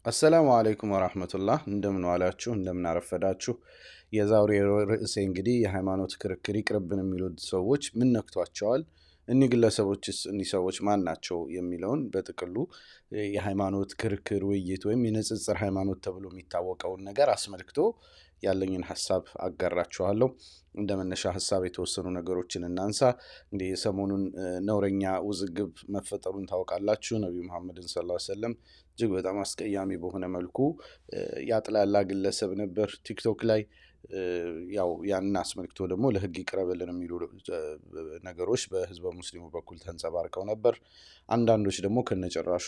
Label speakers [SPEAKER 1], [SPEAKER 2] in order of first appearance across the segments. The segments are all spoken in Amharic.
[SPEAKER 1] አሰላሙ አለይኩም ወራህመቱላህ እንደምን ዋላችሁ እንደምን አረፈዳችሁ። የዛሬው ርዕሴ እንግዲህ የሃይማኖት ክርክር ይቅርብን የሚሉት ሰዎች ምን ነክቷቸዋል? እኒህ ግለሰቦችስ እኒህ ሰዎች ማን ናቸው የሚለውን በጥቅሉ የሃይማኖት ክርክር ውይይት ወይም የንጽጽር ሃይማኖት ተብሎ የሚታወቀውን ነገር አስመልክቶ ያለኝን ሐሳብ አጋራችኋለሁ። እንደ መነሻ ሐሳብ የተወሰኑ ነገሮችን እናንሳ። እንግዲህ የሰሞኑን ነውረኛ ውዝግብ መፈጠሩን ታውቃላችሁ። ነብዩ መሐመድን ሰለላሁ ዐለይሂ ወሰለም እጅግ በጣም አስቀያሚ በሆነ መልኩ ያጥላላ ግለሰብ ነበር ቲክቶክ ላይ። ያው ያንን አስመልክቶ ደግሞ ለሕግ ይቅረብልን የሚሉ ነገሮች በህዝበ ሙስሊሙ በኩል ተንጸባርቀው ነበር። አንዳንዶች ደግሞ ከነጭራሹ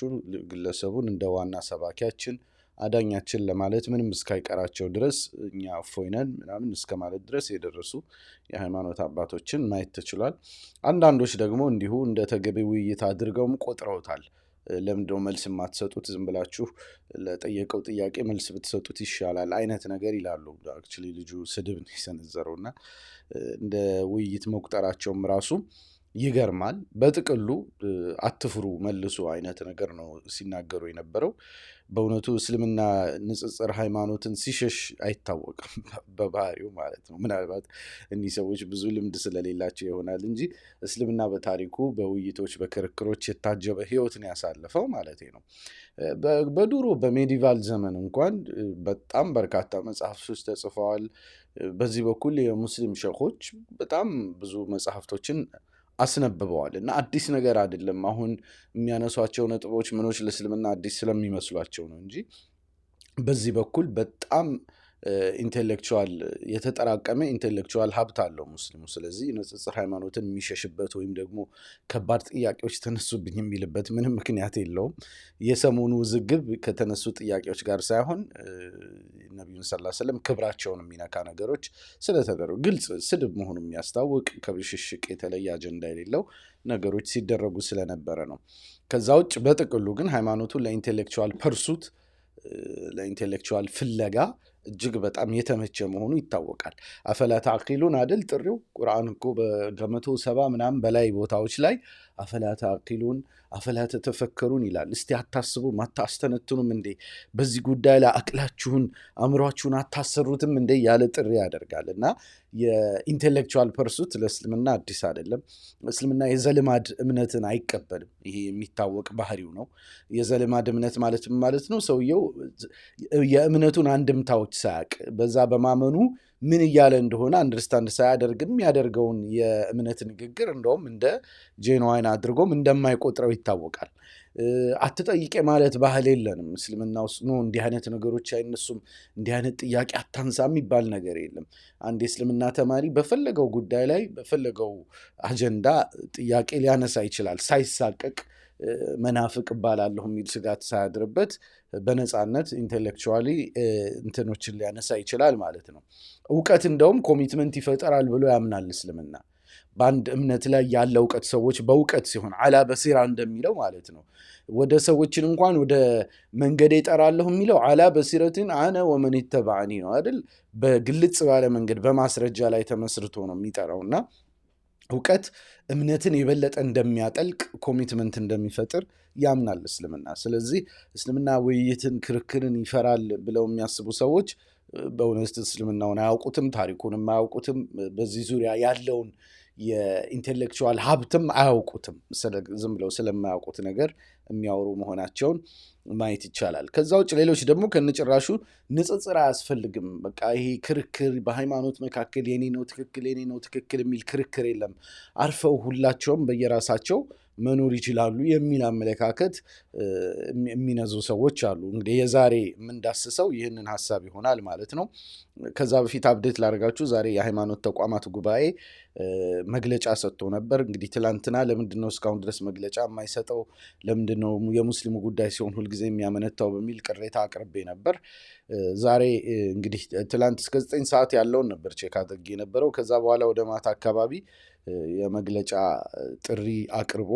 [SPEAKER 1] ግለሰቡን እንደ ዋና ሰባኪያችን አዳኛችን ለማለት ምንም እስካይቀራቸው ድረስ እኛ እፎይ ነን ምናምን እስከ ማለት ድረስ የደረሱ የሃይማኖት አባቶችን ማየት ተችሏል። አንዳንዶች ደግሞ እንዲሁ እንደ ተገቢ ውይይት አድርገውም ቆጥረውታል። ለምንድነው መልስ የማትሰጡት? ዝም ብላችሁ ለጠየቀው ጥያቄ መልስ ብትሰጡት ይሻላል አይነት ነገር ይላሉ። አክቹዋሊ ልጁ ስድብ ነው የሰነዘረው እና እንደ ውይይት መቁጠራቸውም ራሱ ይገርማል። በጥቅሉ አትፍሩ መልሱ አይነት ነገር ነው ሲናገሩ የነበረው። በእውነቱ እስልምና ንጽጽር ሃይማኖትን ሲሸሽ አይታወቅም በባህሪው ማለት ነው። ምናልባት እኒህ ሰዎች ብዙ ልምድ ስለሌላቸው ይሆናል እንጂ እስልምና በታሪኩ በውይይቶች በክርክሮች የታጀበ ህይወትን ያሳለፈው ማለት ነው። በድሮ በሜዲቫል ዘመን እንኳን በጣም በርካታ መጽሐፍቶች ተጽፈዋል። በዚህ በኩል የሙስሊም ሸኾች በጣም ብዙ መጽሐፍቶችን አስነብበዋል እና አዲስ ነገር አይደለም። አሁን የሚያነሷቸው ነጥቦች ምኖች ለእስልምና አዲስ ስለሚመስሏቸው ነው እንጂ በዚህ በኩል በጣም ኢንቴሌክቹዋል የተጠራቀመ ኢንቴሌክቹዋል ሀብት አለው ሙስሊሙ። ስለዚህ ንጽጽር ሃይማኖትን የሚሸሽበት ወይም ደግሞ ከባድ ጥያቄዎች ተነሱብኝ የሚልበት ምንም ምክንያት የለውም። የሰሞኑ ውዝግብ ከተነሱ ጥያቄዎች ጋር ሳይሆን ነቢዩን ሰለላሁ ዐለይሂ ወሰለም ክብራቸውን የሚነካ ነገሮች ስለተደረጉ ግልጽ ስድብ መሆኑን የሚያስታውቅ ከብሽሽቅ የተለየ አጀንዳ የሌለው ነገሮች ሲደረጉ ስለነበረ ነው። ከዛ ውጭ በጥቅሉ ግን ሃይማኖቱ ለኢንቴሌክቹዋል ፐርሱት ለኢንቴሌክቹዋል ፍለጋ እጅግ በጣም የተመቸ መሆኑ ይታወቃል። አፈላ ተዕቂሉን አይደል ጥሪው? ቁርአን እኮ ከ170 ምናምን በላይ ቦታዎች ላይ አፈላ ተዕቂሉን አፈላ ተተፈከሩን ይላል። እስቲ አታስቡም አታስተነትኑም እንዴ? በዚህ ጉዳይ ላይ አቅላችሁን አእምሯችሁን አታሰሩትም እንዴ? ያለ ጥሪ ያደርጋል እና የኢንቴሌክቹዋል ፐርሱት ለእስልምና አዲስ አይደለም። እስልምና የዘልማድ እምነትን አይቀበልም። ይሄ የሚታወቅ ባህሪው ነው። የዘልማድ እምነት ማለት ነው ሰውየው የእምነቱን አንድምታዎች ሳያቅ በዛ በማመኑ ምን እያለ እንደሆነ አንደርስታንድ ሳያደርግም ያደርገውን የእምነት ንግግር እንደውም እንደ ጄንዋይን አድርጎም እንደማይቆጥረው ይታወቃል። አትጠይቄ ማለት ባህል የለንም እስልምና ውስጥ ነው። እንዲህ አይነት ነገሮች አይነሱም። እንዲህ አይነት ጥያቄ አታንሳ የሚባል ነገር የለም። አንድ የእስልምና ተማሪ በፈለገው ጉዳይ ላይ በፈለገው አጀንዳ ጥያቄ ሊያነሳ ይችላል ሳይሳቀቅ። መናፍቅ እባላለሁ የሚል ስጋት ሳያድርበት በነፃነት ኢንቴሌክቹዋሊ እንትኖችን ሊያነሳ ይችላል ማለት ነው። እውቀት እንደውም ኮሚትመንት ይፈጠራል ብሎ ያምናል እስልምና። በአንድ እምነት ላይ ያለ እውቀት ሰዎች በእውቀት ሲሆን አላ በሲራ እንደሚለው ማለት ነው። ወደ ሰዎችን እንኳን ወደ መንገድ ይጠራለሁ የሚለው አላ በሲረትን አነ ወመን ተባዕኒ ነው አይደል? በግልጽ ባለ መንገድ በማስረጃ ላይ ተመስርቶ ነው የሚጠራውና እውቀት እምነትን የበለጠ እንደሚያጠልቅ ኮሚትመንት እንደሚፈጥር ያምናል እስልምና። ስለዚህ እስልምና ውይይትን ክርክርን ይፈራል ብለው የሚያስቡ ሰዎች በእውነት እስልምናውን አያውቁትም፣ ታሪኩንም አያውቁትም፣ በዚህ ዙሪያ ያለውን የኢንቴሌክቹዋል ሀብትም አያውቁትም። ዝም ብለው ስለማያውቁት ነገር የሚያወሩ መሆናቸውን ማየት ይቻላል። ከዛ ውጭ ሌሎች ደግሞ ከነጭራሹ ንጽጽር አያስፈልግም፣ በቃ ይሄ ክርክር በሃይማኖት መካከል የኔ ነው ትክክል የኔ ነው ትክክል የሚል ክርክር የለም፣ አርፈው ሁላቸውም በየራሳቸው መኖር ይችላሉ የሚል አመለካከት የሚነዙ ሰዎች አሉ። እንግዲህ የዛሬ የምንዳስሰው ይህንን ሀሳብ ይሆናል ማለት ነው። ከዛ በፊት አፕዴት ላደርጋችሁ፣ ዛሬ የሃይማኖት ተቋማት ጉባኤ መግለጫ ሰጥቶ ነበር። እንግዲህ ትላንትና ለምንድነው እስካሁን ድረስ መግለጫ የማይሰጠው? ለምንድነው የሙስሊሙ ጉዳይ ሲሆን ሁልጊዜ የሚያመነታው? በሚል ቅሬታ አቅርቤ ነበር። ዛሬ እንግዲህ ትላንት እስከ 9 ሰዓት ያለውን ነበር ቼክ አድርጌ የነበረው። ከዛ በኋላ ወደ ማታ አካባቢ የመግለጫ ጥሪ አቅርቦ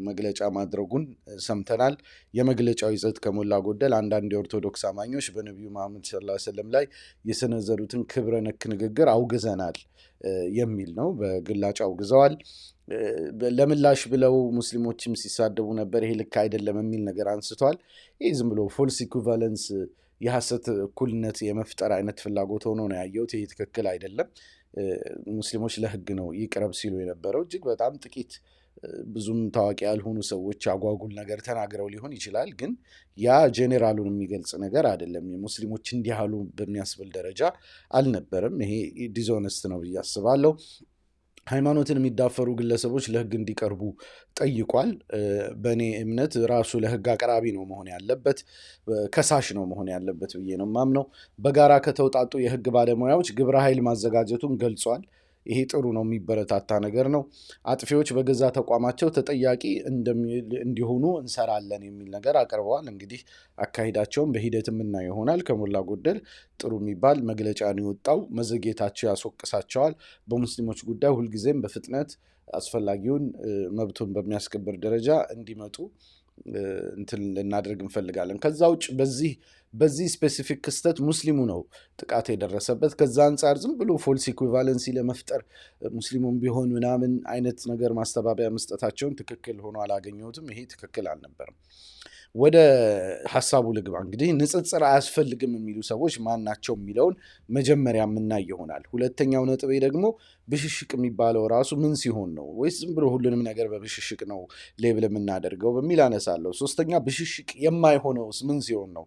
[SPEAKER 1] መግለጫ ማድረጉን ሰምተናል። የመግለጫው ይዘት ከሞላ ጎደል አንዳንድ የኦርቶዶክስ አማኞች በነቢዩ መሐመድ ሰለላሁ ዐለይሂ ወሰለም ላይ የሰነዘሩትን ክብረ ነክ ንግግር አውግዘናል የሚል ነው። በግላጭ አውግዘዋል። ለምላሽ ብለው ሙስሊሞችም ሲሳደቡ ነበር። ይሄ ልክ አይደለም የሚል ነገር አንስቷል። ይህ ዝም ብሎ ፎልስ ኢኩቫለንስ የሐሰት እኩልነት የመፍጠር አይነት ፍላጎት ሆኖ ነው ያየሁት። ይሄ ትክክል አይደለም። ሙስሊሞች ለህግ ነው ይቅረብ ሲሉ የነበረው እጅግ በጣም ጥቂት ብዙም ታዋቂ ያልሆኑ ሰዎች አጓጉል ነገር ተናግረው ሊሆን ይችላል። ግን ያ ጄኔራሉን የሚገልጽ ነገር አይደለም። የሙስሊሞች እንዲህ ያሉ በሚያስብል ደረጃ አልነበረም። ይሄ ዲስኦነስት ነው ብዬ አስባለሁ። ሃይማኖትን የሚዳፈሩ ግለሰቦች ለህግ እንዲቀርቡ ጠይቋል። በእኔ እምነት ራሱ ለህግ አቅራቢ ነው መሆን ያለበት፣ ከሳሽ ነው መሆን ያለበት ብዬ ነው የማምነው። በጋራ ከተውጣጡ የህግ ባለሙያዎች ግብረ ኃይል ማዘጋጀቱን ገልጿል። ይሄ ጥሩ ነው፣ የሚበረታታ ነገር ነው። አጥፊዎች በገዛ ተቋማቸው ተጠያቂ እንዲሆኑ እንሰራለን የሚል ነገር አቅርበዋል። እንግዲህ አካሄዳቸውን በሂደት የምናየው ይሆናል። ከሞላ ጎደል ጥሩ የሚባል መግለጫ ነው የወጣው። መዘግየታቸው ያስወቅሳቸዋል። በሙስሊሞች ጉዳይ ሁልጊዜም በፍጥነት አስፈላጊውን መብቱን በሚያስከብር ደረጃ እንዲመጡ እንትን ልናደርግ እንፈልጋለን። ከዛ ውጭ በዚህ ስፔሲፊክ ክስተት ሙስሊሙ ነው ጥቃት የደረሰበት። ከዛ አንጻር ዝም ብሎ ፎልስ ኢኩቫለንሲ ለመፍጠር ሙስሊሙም ቢሆን ምናምን አይነት ነገር ማስተባበያ መስጠታቸውን ትክክል ሆኖ አላገኘሁትም። ይሄ ትክክል አልነበረም። ወደ ሐሳቡ ልግባ። እንግዲህ ንጽጽር አያስፈልግም የሚሉ ሰዎች ማን ናቸው የሚለውን መጀመሪያ የምናይ ይሆናል። ሁለተኛው ነጥቤ ደግሞ ብሽሽቅ የሚባለው ራሱ ምን ሲሆን ነው? ወይስ ዝም ብሎ ሁሉንም ነገር በብሽሽቅ ነው ሌብል የምናደርገው በሚል አነሳለሁ። ሶስተኛ ብሽሽቅ የማይሆነውስ ምን ሲሆን ነው?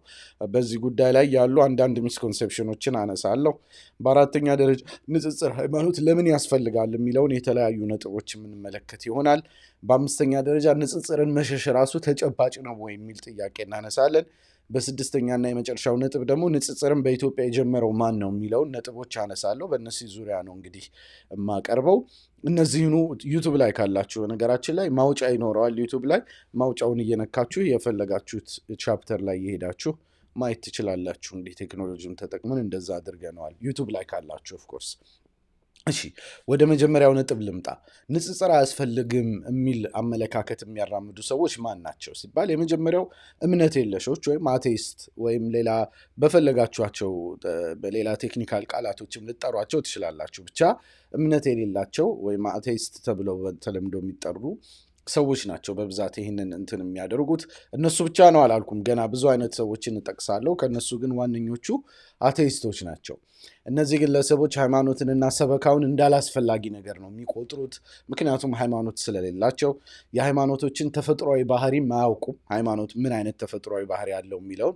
[SPEAKER 1] በዚህ ጉዳይ ላይ ያሉ አንዳንድ ሚስኮንሴፕሽኖችን አነሳለሁ። በአራተኛ ደረጃ ንጽጽር ሃይማኖት ለምን ያስፈልጋል የሚለውን የተለያዩ ነጥቦች የምንመለከት ይሆናል። በአምስተኛ ደረጃ ንጽጽርን መሸሽ ራሱ ተጨባጭ ነው ወይ የሚል ጥያቄ እናነሳለን። በስድስተኛና የመጨረሻው ነጥብ ደግሞ ንጽጽርን በኢትዮጵያ የጀመረው ማን ነው የሚለውን ነጥቦች አነሳለሁ። በእነዚህ ዙሪያ ነው እንግዲህ የማቀርበው። እነዚህኑ ዩቱብ ላይ ካላችሁ፣ ነገራችን ላይ ማውጫ ይኖረዋል። ዩቱብ ላይ ማውጫውን እየነካችሁ የፈለጋችሁት ቻፕተር ላይ የሄዳችሁ ማየት ትችላላችሁ። እንዲህ ቴክኖሎጂውን ተጠቅመን እንደዛ አድርገነዋል። ዩቱብ ላይ ካላችሁ ኦፍኮርስ። እሺ ወደ መጀመሪያው ነጥብ ልምጣ። ንጽጽር አያስፈልግም የሚል አመለካከት የሚያራምዱ ሰዎች ማን ናቸው ሲባል የመጀመሪያው እምነት የለሾች ወይም አቴይስት ወይም ሌላ በፈለጋችኋቸው በሌላ ቴክኒካል ቃላቶችም ልጠሯቸው ትችላላችሁ። ብቻ እምነት የሌላቸው ወይም አቴይስት ተብለው በተለምዶ የሚጠሩ ሰዎች ናቸው በብዛት ይህንን እንትን የሚያደርጉት። እነሱ ብቻ ነው አላልኩም፣ ገና ብዙ አይነት ሰዎችን እጠቅሳለሁ። ከእነሱ ግን ዋነኞቹ አቴይስቶች ናቸው። እነዚህ ግለሰቦች ሃይማኖትንና ሰበካውን እንዳላስፈላጊ ነገር ነው የሚቆጥሩት። ምክንያቱም ሃይማኖት ስለሌላቸው የሃይማኖቶችን ተፈጥሯዊ ባህሪ አያውቁም። ሃይማኖት ምን አይነት ተፈጥሯዊ ባህሪ ያለው የሚለውን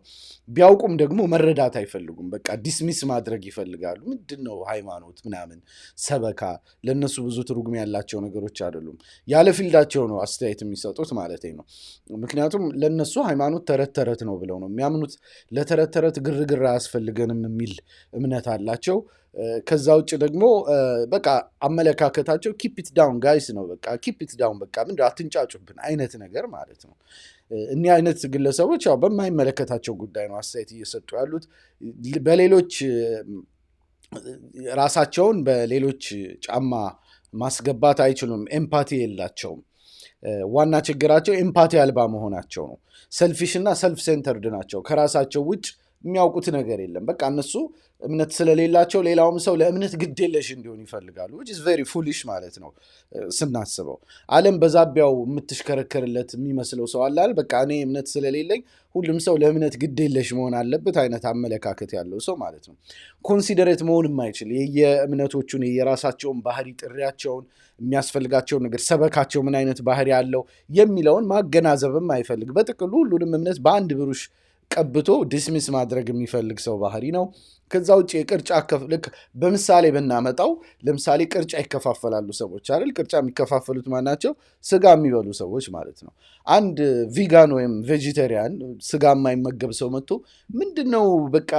[SPEAKER 1] ቢያውቁም ደግሞ መረዳት አይፈልጉም። በቃ ዲስሚስ ማድረግ ይፈልጋሉ። ምንድን ነው ሃይማኖት ምናምን፣ ሰበካ ለእነሱ ብዙ ትርጉም ያላቸው ነገሮች አይደሉም። ያለ ፊልዳቸው ነው አስተያየት የሚሰጡት ማለት ነው። ምክንያቱም ለእነሱ ሃይማኖት ተረት ተረት ነው ብለው ነው የሚያምኑት። ለተረት ተረት ግርግር አያስፈልገንም የሚል እምነት አላቸው። ከዛ ውጭ ደግሞ በቃ አመለካከታቸው ኪፕ ኢት ዳውን ጋይስ ነው። በቃ ኪፕ ኢት ዳውን፣ በቃ ምንድን አትንጫጩብን አይነት ነገር ማለት ነው። እኒህ አይነት ግለሰቦች ያው በማይመለከታቸው ጉዳይ ነው አስተያየት እየሰጡ ያሉት። በሌሎች ራሳቸውን በሌሎች ጫማ ማስገባት አይችሉም። ኤምፓቲ የላቸውም። ዋና ችግራቸው ኤምፓቲ አልባ መሆናቸው ነው። ሰልፊሽ እና ሰልፍ ሴንተርድ ናቸው። ከራሳቸው ውጭ የሚያውቁት ነገር የለም። በቃ እነሱ እምነት ስለሌላቸው ሌላውም ሰው ለእምነት ግዴለሽ እንዲሆን ይፈልጋሉ። which is very foolish ማለት ነው ስናስበው። ዓለም በዛቢያው የምትሽከረከርለት የሚመስለው ሰው አላል። በቃ እኔ እምነት ስለሌለኝ ሁሉም ሰው ለእምነት ግዴለሽ መሆን አለበት አይነት አመለካከት ያለው ሰው ማለት ነው። ኮንሲደሬት መሆን የማይችል የእምነቶቹን የራሳቸውን ባህሪ፣ ጥሪያቸውን፣ የሚያስፈልጋቸውን ነገር፣ ሰበካቸው ምን አይነት ባህሪ ያለው የሚለውን ማገናዘብም አይፈልግ። በጥቅሉ ሁሉንም እምነት በአንድ ብሩሽ ቀብቶ ዲስሚስ ማድረግ የሚፈልግ ሰው ባህሪ ነው። ከዛ ውጭ የቅርጫ ልክ በምሳሌ ብናመጣው ለምሳሌ ቅርጫ ይከፋፈላሉ ሰዎች አይደል? ቅርጫ የሚከፋፈሉት ማናቸው? ስጋ የሚበሉ ሰዎች ማለት ነው። አንድ ቪጋን ወይም ቬጂቴሪያን ስጋ የማይመገብ ሰው መጥቶ ምንድነው በቃ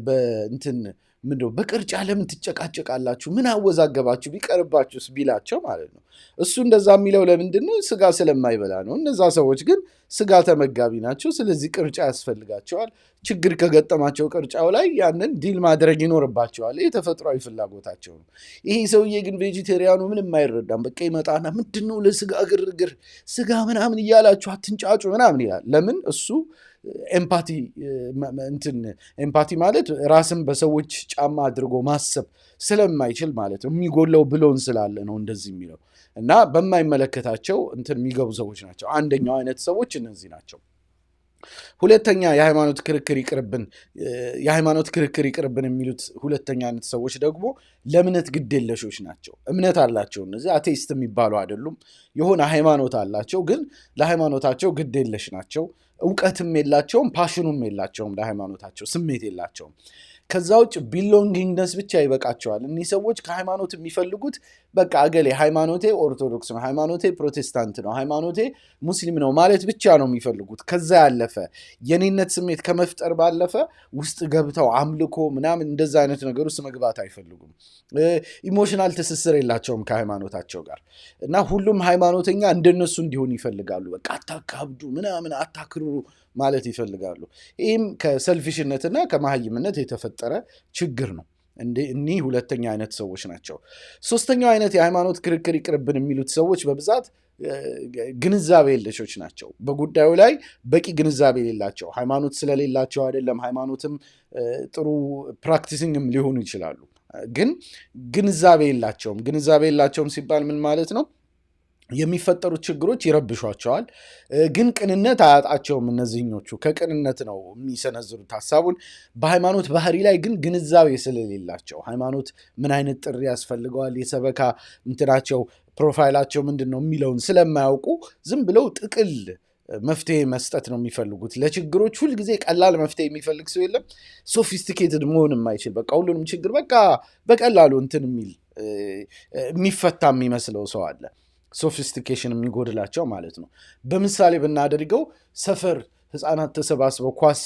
[SPEAKER 1] በእንትን ምንድነው በቅርጫ ለምን ትጨቃጨቃላችሁ? ምን አወዛገባችሁ? ቢቀርባችሁስ ቢላቸው ማለት ነው። እሱ እንደዛ የሚለው ለምንድነው? ስጋ ስለማይበላ ነው። እነዛ ሰዎች ግን ስጋ ተመጋቢ ናቸው። ስለዚህ ቅርጫ ያስፈልጋቸዋል። ችግር ከገጠማቸው ቅርጫው ላይ ያንን ዲል ማድረግ ይኖርባቸዋል። ይህ ተፈጥሯዊ ፍላጎታቸው ነው። ይሄ ሰውዬ ግን ቬጂቴሪያኑ ምንም አይረዳም። በቃ ይመጣና ምንድነው ለስጋ ግርግር ስጋ ምናምን እያላችሁ አትንጫጩ ምናምን ይላል። ለምን? እሱ ኤምፓቲ ማለት ራስን በሰዎች ጫማ አድርጎ ማሰብ ስለማይችል ማለት ነው። የሚጎለው ብሎን ስላለ ነው እንደዚህ የሚለው እና በማይመለከታቸው የሚገቡ ሰዎች ናቸው። አንደኛው አይነት ሰዎች እነዚህ ናቸው። ሁለተኛ የሃይማኖት ክርክር ይቅርብን የሚሉት ሁለተኛ አይነት ሰዎች ደግሞ ለእምነት ግዴለሾች ናቸው። እምነት አላቸው። እነዚህ አቴይስት የሚባሉ አይደሉም። የሆነ ሃይማኖት አላቸው፣ ግን ለሃይማኖታቸው ግዴለሽ ናቸው። እውቀትም የላቸውም፣ ፓሽኑም የላቸውም፣ ለሃይማኖታቸው ስሜት የላቸውም። ከዛ ውጭ ቢሎንጊንግነስ ብቻ ይበቃቸዋል። እኒህ ሰዎች ከሃይማኖት የሚፈልጉት በቃ አገሌ ሃይማኖቴ ኦርቶዶክስ ነው፣ ሃይማኖቴ ፕሮቴስታንት ነው፣ ሃይማኖቴ ሙስሊም ነው ማለት ብቻ ነው የሚፈልጉት። ከዛ ያለፈ የኔነት ስሜት ከመፍጠር ባለፈ ውስጥ ገብተው አምልኮ ምናምን እንደዛ አይነት ነገር ውስጥ መግባት አይፈልጉም። ኢሞሽናል ትስስር የላቸውም ከሃይማኖታቸው ጋር እና ሁሉም ሃይማኖተኛ እንደነሱ እንዲሆን ይፈልጋሉ። በቃ አታካብዱ ምናምን አታክርሩ ማለት ይፈልጋሉ። ይህም ከሰልፊሽነትና ከመሀይምነት የተፈጠረ ችግር ነው። እኒህ ሁለተኛ አይነት ሰዎች ናቸው። ሶስተኛው አይነት የሃይማኖት ክርክር ይቅርብን የሚሉት ሰዎች በብዛት ግንዛቤ የለሾች ናቸው። በጉዳዩ ላይ በቂ ግንዛቤ የሌላቸው፣ ሃይማኖት ስለሌላቸው አይደለም፣ ሃይማኖትም ጥሩ ፕራክቲሲንግም ሊሆኑ ይችላሉ፣ ግን ግንዛቤ የላቸውም። ግንዛቤ የላቸውም ሲባል ምን ማለት ነው? የሚፈጠሩት ችግሮች ይረብሿቸዋል፣ ግን ቅንነት አያጣቸውም። እነዚህኞቹ ከቅንነት ነው የሚሰነዝሩት ሀሳቡን። በሃይማኖት ባህሪ ላይ ግን ግንዛቤ ስለሌላቸው፣ ሃይማኖት ምን አይነት ጥሪ ያስፈልገዋል፣ የሰበካ እንትናቸው ፕሮፋይላቸው ምንድን ነው የሚለውን ስለማያውቁ ዝም ብለው ጥቅል መፍትሄ መስጠት ነው የሚፈልጉት ለችግሮች። ሁልጊዜ ቀላል መፍትሄ የሚፈልግ ሰው የለም። ሶፊስቲኬትድ መሆን የማይችል በቃ ሁሉንም ችግር በቃ በቀላሉ የሚፈታ የሚመስለው ሰው አለ። ሶፊስቲኬሽን የሚጎድላቸው ማለት ነው። በምሳሌ ብናደርገው ሰፈር ህፃናት ተሰባስበው ኳስ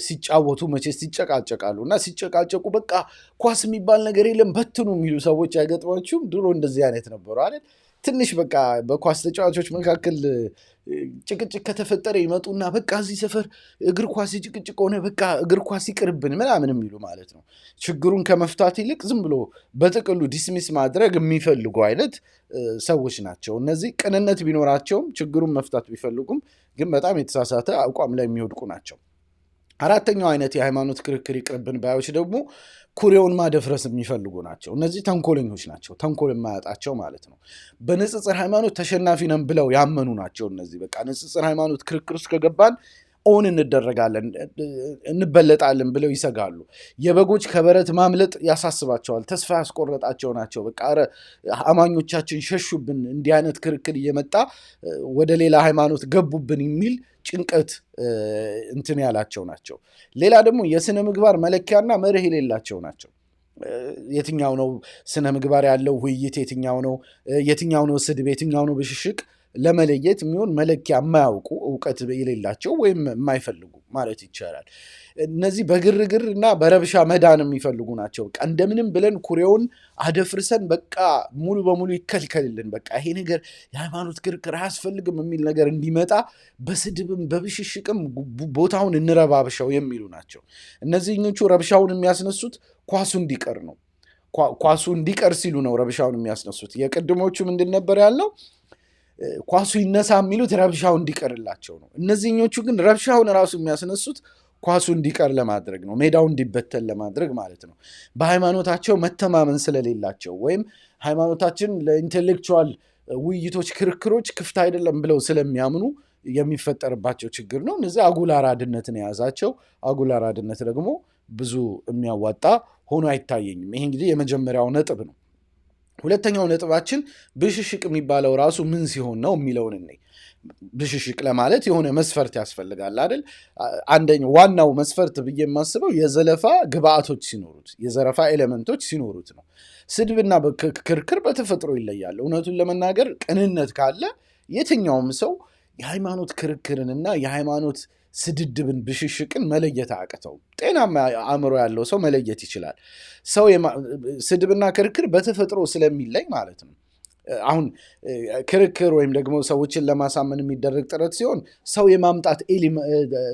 [SPEAKER 1] ሲጫወቱ መቼስ ይጨቃጨቃሉ እና ሲጨቃጨቁ በቃ ኳስ የሚባል ነገር የለም በትኑ የሚሉ ሰዎች አይገጥሟችሁም? ድሮ እንደዚህ አይነት ነበሩ አይደል? ትንሽ በቃ በኳስ ተጫዋቾች መካከል ጭቅጭቅ ከተፈጠረ ይመጡና በቃ እዚህ ሰፈር እግር ኳስ ጭቅጭቅ ሆነ፣ በቃ እግር ኳስ ይቅርብን ምናምን የሚሉ ማለት ነው። ችግሩን ከመፍታት ይልቅ ዝም ብሎ በጥቅሉ ዲስሚስ ማድረግ የሚፈልጉ አይነት ሰዎች ናቸው። እነዚህ ቅንነት ቢኖራቸውም ችግሩን መፍታት ቢፈልጉም ግን በጣም የተሳሳተ አቋም ላይ የሚወድቁ ናቸው። አራተኛው አይነት የሃይማኖት ክርክር ይቅርብን ባዮች ደግሞ ኩሬውን ማደፍረስ የሚፈልጉ ናቸው። እነዚህ ተንኮለኞች ናቸው፣ ተንኮል የማያጣቸው ማለት ነው። በንጽጽር ሃይማኖት ተሸናፊ ነን ብለው ያመኑ ናቸው። እነዚህ በቃ ንጽጽር ሃይማኖት ክርክር ውስጥ ከገባን ኦን እንደረጋለን እንበለጣለን ብለው ይሰጋሉ። የበጎች ከበረት ማምለጥ ያሳስባቸዋል፣ ተስፋ ያስቆረጣቸው ናቸው። በቃ አማኞቻችን ሸሹብን፣ እንዲህ አይነት ክርክር እየመጣ ወደ ሌላ ሃይማኖት ገቡብን የሚል ጭንቀት ያላቸው ናቸው። ሌላ ደግሞ የስነ ምግባር መለኪያና መርህ የሌላቸው ናቸው። የትኛው ነው ስነ ምግባር ያለው ውይይት፣ የትኛው ነው ስድብ፣ የትኛው ነው ብሽሽቅ ለመለየት የሚሆን መለኪያ የማያውቁ እውቀት የሌላቸው ወይም የማይፈልጉ ማለት ይቻላል። እነዚህ በግርግር እና በረብሻ መዳን የሚፈልጉ ናቸው። በቃ እንደምንም ብለን ኩሬውን አደፍርሰን በቃ ሙሉ በሙሉ ይከልከልልን፣ በቃ ይሄ ነገር የሃይማኖት ክርክር አያስፈልግም የሚል ነገር እንዲመጣ በስድብም በብሽሽቅም ቦታውን እንረባብሸው የሚሉ ናቸው። እነዚህኞቹ ረብሻውን የሚያስነሱት ኳሱ እንዲቀር ነው። ኳሱ እንዲቀር ሲሉ ነው ረብሻውን የሚያስነሱት። የቅድሞቹ ምንድን ነበር ያልነው? ኳሱ ይነሳ የሚሉት ረብሻው እንዲቀርላቸው ነው። እነዚህኞቹ ግን ረብሻውን ራሱ የሚያስነሱት ኳሱ እንዲቀር ለማድረግ ነው፣ ሜዳው እንዲበተን ለማድረግ ማለት ነው። በሃይማኖታቸው መተማመን ስለሌላቸው ወይም ሃይማኖታችን ለኢንቴሌክቹዋል ውይይቶች፣ ክርክሮች ክፍት አይደለም ብለው ስለሚያምኑ የሚፈጠርባቸው ችግር ነው። እነዚህ አጉል አራድነትን የያዛቸው፣ አጉል አራድነት ደግሞ ብዙ የሚያዋጣ ሆኖ አይታየኝም። ይሄ እንግዲህ የመጀመሪያው ነጥብ ነው። ሁለተኛው ነጥባችን ብሽሽቅ የሚባለው ራሱ ምን ሲሆን ነው የሚለውን እኔ ብሽሽቅ ለማለት የሆነ መስፈርት ያስፈልጋል አይደል? አንደኛው ዋናው መስፈርት ብዬ የማስበው የዘለፋ ግብአቶች ሲኖሩት፣ የዘረፋ ኤሌመንቶች ሲኖሩት ነው። ስድብና ክርክር በተፈጥሮ ይለያል። እውነቱን ለመናገር ቅንነት ካለ የትኛውም ሰው የሃይማኖት ክርክርንና የሃይማኖት ስድድብን ብሽሽቅን መለየት አቅተው ጤናማ አእምሮ ያለው ሰው መለየት ይችላል። ሰው ስድብና ክርክር በተፈጥሮ ስለሚለይ ማለት ነው። አሁን ክርክር ወይም ደግሞ ሰዎችን ለማሳመን የሚደረግ ጥረት ሲሆን ሰው የማምጣት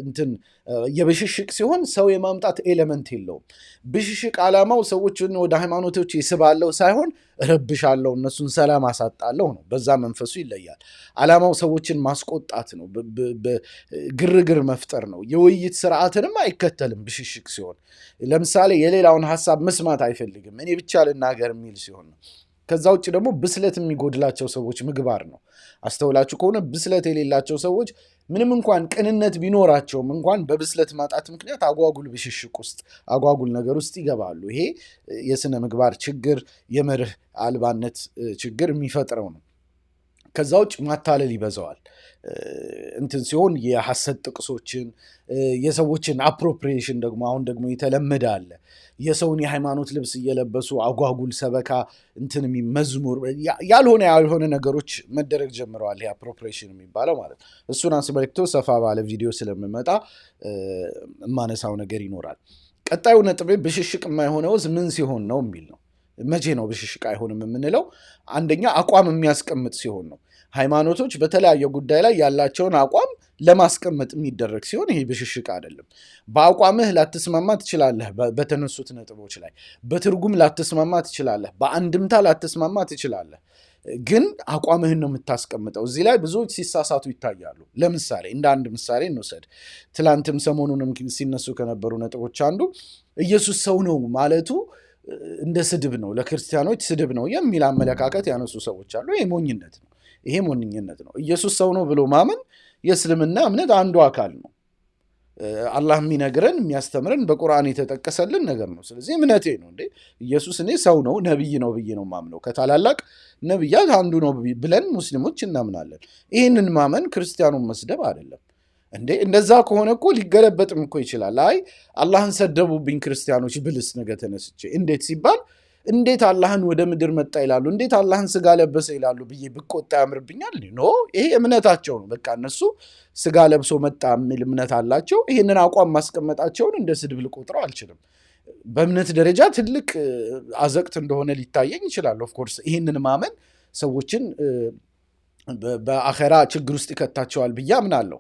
[SPEAKER 1] እንትን የብሽሽቅ ሲሆን ሰው የማምጣት ኤሌመንት የለውም። ብሽሽቅ ዓላማው ሰዎችን ወደ ሃይማኖቶች ይስባለሁ ሳይሆን እረብሻለሁ፣ እነሱን ሰላም አሳጣለሁ ነው። በዛ መንፈሱ ይለያል። ዓላማው ሰዎችን ማስቆጣት ነው፣ ግርግር መፍጠር ነው። የውይይት ስርዓትንም አይከተልም ብሽሽቅ ሲሆን። ለምሳሌ የሌላውን ሀሳብ መስማት አይፈልግም፣ እኔ ብቻ ልናገር የሚል ሲሆን ነው። ከዛ ውጭ ደግሞ ብስለት የሚጎድላቸው ሰዎች ምግባር ነው። አስተውላችሁ ከሆነ ብስለት የሌላቸው ሰዎች ምንም እንኳን ቅንነት ቢኖራቸውም እንኳን በብስለት ማጣት ምክንያት አጓጉል ብሽሽቅ ውስጥ አጓጉል ነገር ውስጥ ይገባሉ። ይሄ የስነ ምግባር ችግር፣ የመርህ አልባነት ችግር የሚፈጥረው ነው። ከዛ ውጭ ማታለል ይበዛዋል። እንትን ሲሆን የሐሰት ጥቅሶችን፣ የሰዎችን አፕሮፕሪዬሽን ደግሞ አሁን ደግሞ የተለመደ አለ። የሰውን የሃይማኖት ልብስ እየለበሱ አጓጉል ሰበካ፣ እንትን መዝሙር፣ ያልሆነ ነገሮች መደረግ ጀምረዋል። ይሄ አፕሮፕሪዬሽን የሚባለው ማለት ነው። እሱን አስመልክቶ ሰፋ ባለ ቪዲዮ ስለምመጣ የማነሳው ነገር ይኖራል። ቀጣዩ ነጥቤ ብሽሽቅ የማይሆነውስ ምን ሲሆን ነው የሚል ነው። መቼ ነው ብሽሽቅ አይሆንም የምንለው? አንደኛ አቋም የሚያስቀምጥ ሲሆን ነው። ሃይማኖቶች በተለያየ ጉዳይ ላይ ያላቸውን አቋም ለማስቀመጥ የሚደረግ ሲሆን ይሄ ብሽሽቅ አይደለም። በአቋምህ ላትስማማ ትችላለህ፣ በተነሱት ነጥቦች ላይ በትርጉም ላትስማማ ትችላለህ፣ በአንድምታ ላትስማማ ትችላለህ፣ ግን አቋምህን ነው የምታስቀምጠው። እዚህ ላይ ብዙዎች ሲሳሳቱ ይታያሉ። ለምሳሌ እንደ አንድ ምሳሌ እንውሰድ። ትላንትም ሰሞኑንም ሲነሱ ከነበሩ ነጥቦች አንዱ ኢየሱስ ሰው ነው ማለቱ እንደ ስድብ ነው፣ ለክርስቲያኖች ስድብ ነው የሚል አመለካከት ያነሱ ሰዎች አሉ። ይሄ ሞኝነት ነው። ይሄ ሞኝነት ነው። ኢየሱስ ሰው ነው ብሎ ማመን የእስልምና እምነት አንዱ አካል ነው። አላህ የሚነግረን የሚያስተምረን በቁርአን የተጠቀሰልን ነገር ነው። ስለዚህ እምነቴ ነው እንዴ ኢየሱስ እኔ ሰው ነው ነብይ ነው ብዬ ነው ማምነው። ከታላላቅ ነብያት አንዱ ነው ብለን ሙስሊሞች እናምናለን። ይህንን ማመን ክርስቲያኑን መስደብ አይደለም እንዴ። እንደዛ ከሆነ እኮ ሊገለበጥም እኮ ይችላል። አይ አላህን ሰደቡብኝ ክርስቲያኖች ብልስ ነገ ተነስቼ እንዴት ሲባል እንዴት አላህን ወደ ምድር መጣ ይላሉ፣ እንዴት አላህን ስጋ ለበሰ ይላሉ ብዬ ብቆጣ ያምርብኛል? ኖ፣ ይሄ እምነታቸው ነው። በቃ እነሱ ስጋ ለብሶ መጣ የሚል እምነት አላቸው። ይህንን አቋም ማስቀመጣቸውን እንደ ስድብ ልቆጥረው አልችልም። በእምነት ደረጃ ትልቅ አዘቅት እንደሆነ ሊታየኝ ይችላል። ኦፍኮርስ ይህንን ማመን ሰዎችን በአኼራ ችግር ውስጥ ይከታቸዋል ብዬ አምናለሁ።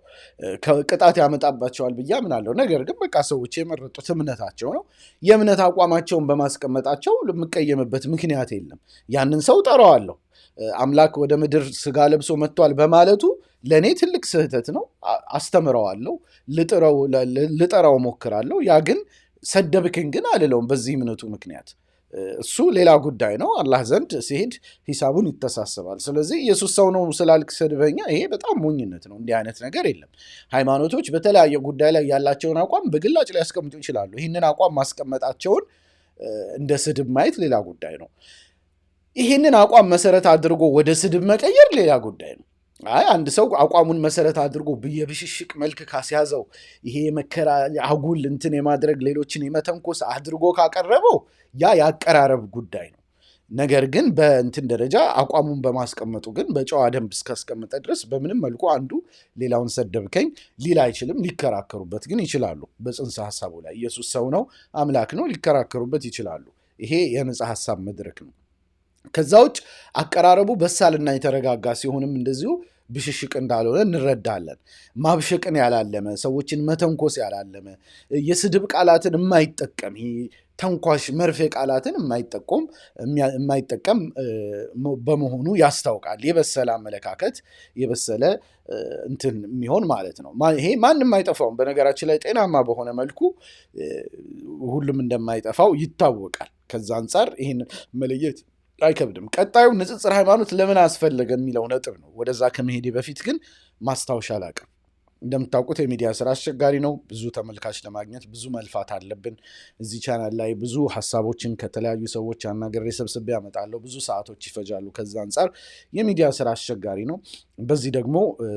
[SPEAKER 1] ቅጣት ያመጣባቸዋል ብዬ አምናለሁ። ነገር ግን በቃ ሰዎች የመረጡት እምነታቸው ነው። የእምነት አቋማቸውን በማስቀመጣቸው የምቀየምበት ምክንያት የለም። ያንን ሰው ጠራዋለሁ። አምላክ ወደ ምድር ስጋ ለብሶ መጥቷል በማለቱ ለእኔ ትልቅ ስህተት ነው። አስተምረዋለሁ፣ ልጠራው ሞክራለሁ። ያ ግን ሰደብክን ግን አልለውም በዚህ እምነቱ ምክንያት። እሱ ሌላ ጉዳይ ነው። አላህ ዘንድ ሲሄድ ሂሳቡን ይተሳሰባል። ስለዚህ ኢየሱስ ሰው ነው ስላልክ ሰድበኛ፣ ይሄ በጣም ሞኝነት ነው። እንዲህ አይነት ነገር የለም። ሃይማኖቶች በተለያየ ጉዳይ ላይ ያላቸውን አቋም በግላጭ ሊያስቀምጡ ይችላሉ። ይህንን አቋም ማስቀመጣቸውን እንደ ስድብ ማየት ሌላ ጉዳይ ነው። ይህንን አቋም መሰረት አድርጎ ወደ ስድብ መቀየር ሌላ ጉዳይ ነው። አይ አንድ ሰው አቋሙን መሰረት አድርጎ የብሽሽቅ መልክ ካስያዘው፣ ይሄ የመከራ አጉል እንትን የማድረግ ሌሎችን የመተንኮስ አድርጎ ካቀረበው ያ የአቀራረብ ጉዳይ ነው። ነገር ግን በእንትን ደረጃ አቋሙን በማስቀመጡ ግን በጨዋ ደንብ እስካስቀመጠ ድረስ በምንም መልኩ አንዱ ሌላውን ሰደብከኝ ሊል አይችልም። ሊከራከሩበት ግን ይችላሉ። በጽንሰ ሀሳቡ ላይ ኢየሱስ ሰው ነው አምላክ ነው ሊከራከሩበት ይችላሉ። ይሄ የነጻ ሀሳብ መድረክ ነው። ከዛ ውጭ አቀራረቡ በሳልና የተረጋጋ ሲሆንም እንደዚሁ ብሽሽቅ እንዳልሆነ እንረዳለን። ማብሸቅን ያላለመ፣ ሰዎችን መተንኮስ ያላለመ፣ የስድብ ቃላትን የማይጠቀም፣ ተንኳሽ መርፌ ቃላትን የማይጠቀም በመሆኑ ያስታውቃል። የበሰለ አመለካከት የበሰለ እንትን የሚሆን ማለት ነው። ይሄ ማንም አይጠፋውም። በነገራችን ላይ ጤናማ በሆነ መልኩ ሁሉም እንደማይጠፋው ይታወቃል። ከዛ አንጻር ይህን መለየት አይከብድም። ቀጣዩ ንጽጽር ሃይማኖት ለምን አስፈለገ የሚለው ነጥብ ነው። ወደዛ ከመሄዴ በፊት ግን ማስታወሻ ላቅርብ። እንደምታውቁት የሚዲያ ስራ አስቸጋሪ ነው። ብዙ ተመልካች ለማግኘት ብዙ መልፋት አለብን። እዚህ ቻናል ላይ ብዙ ሀሳቦችን ከተለያዩ ሰዎች አናግሬ ሰብስቤ ያመጣለሁ። ብዙ ሰዓቶች ይፈጃሉ። ከዛ አንጻር የሚዲያ ስራ አስቸጋሪ ነው። በዚህ ደግሞ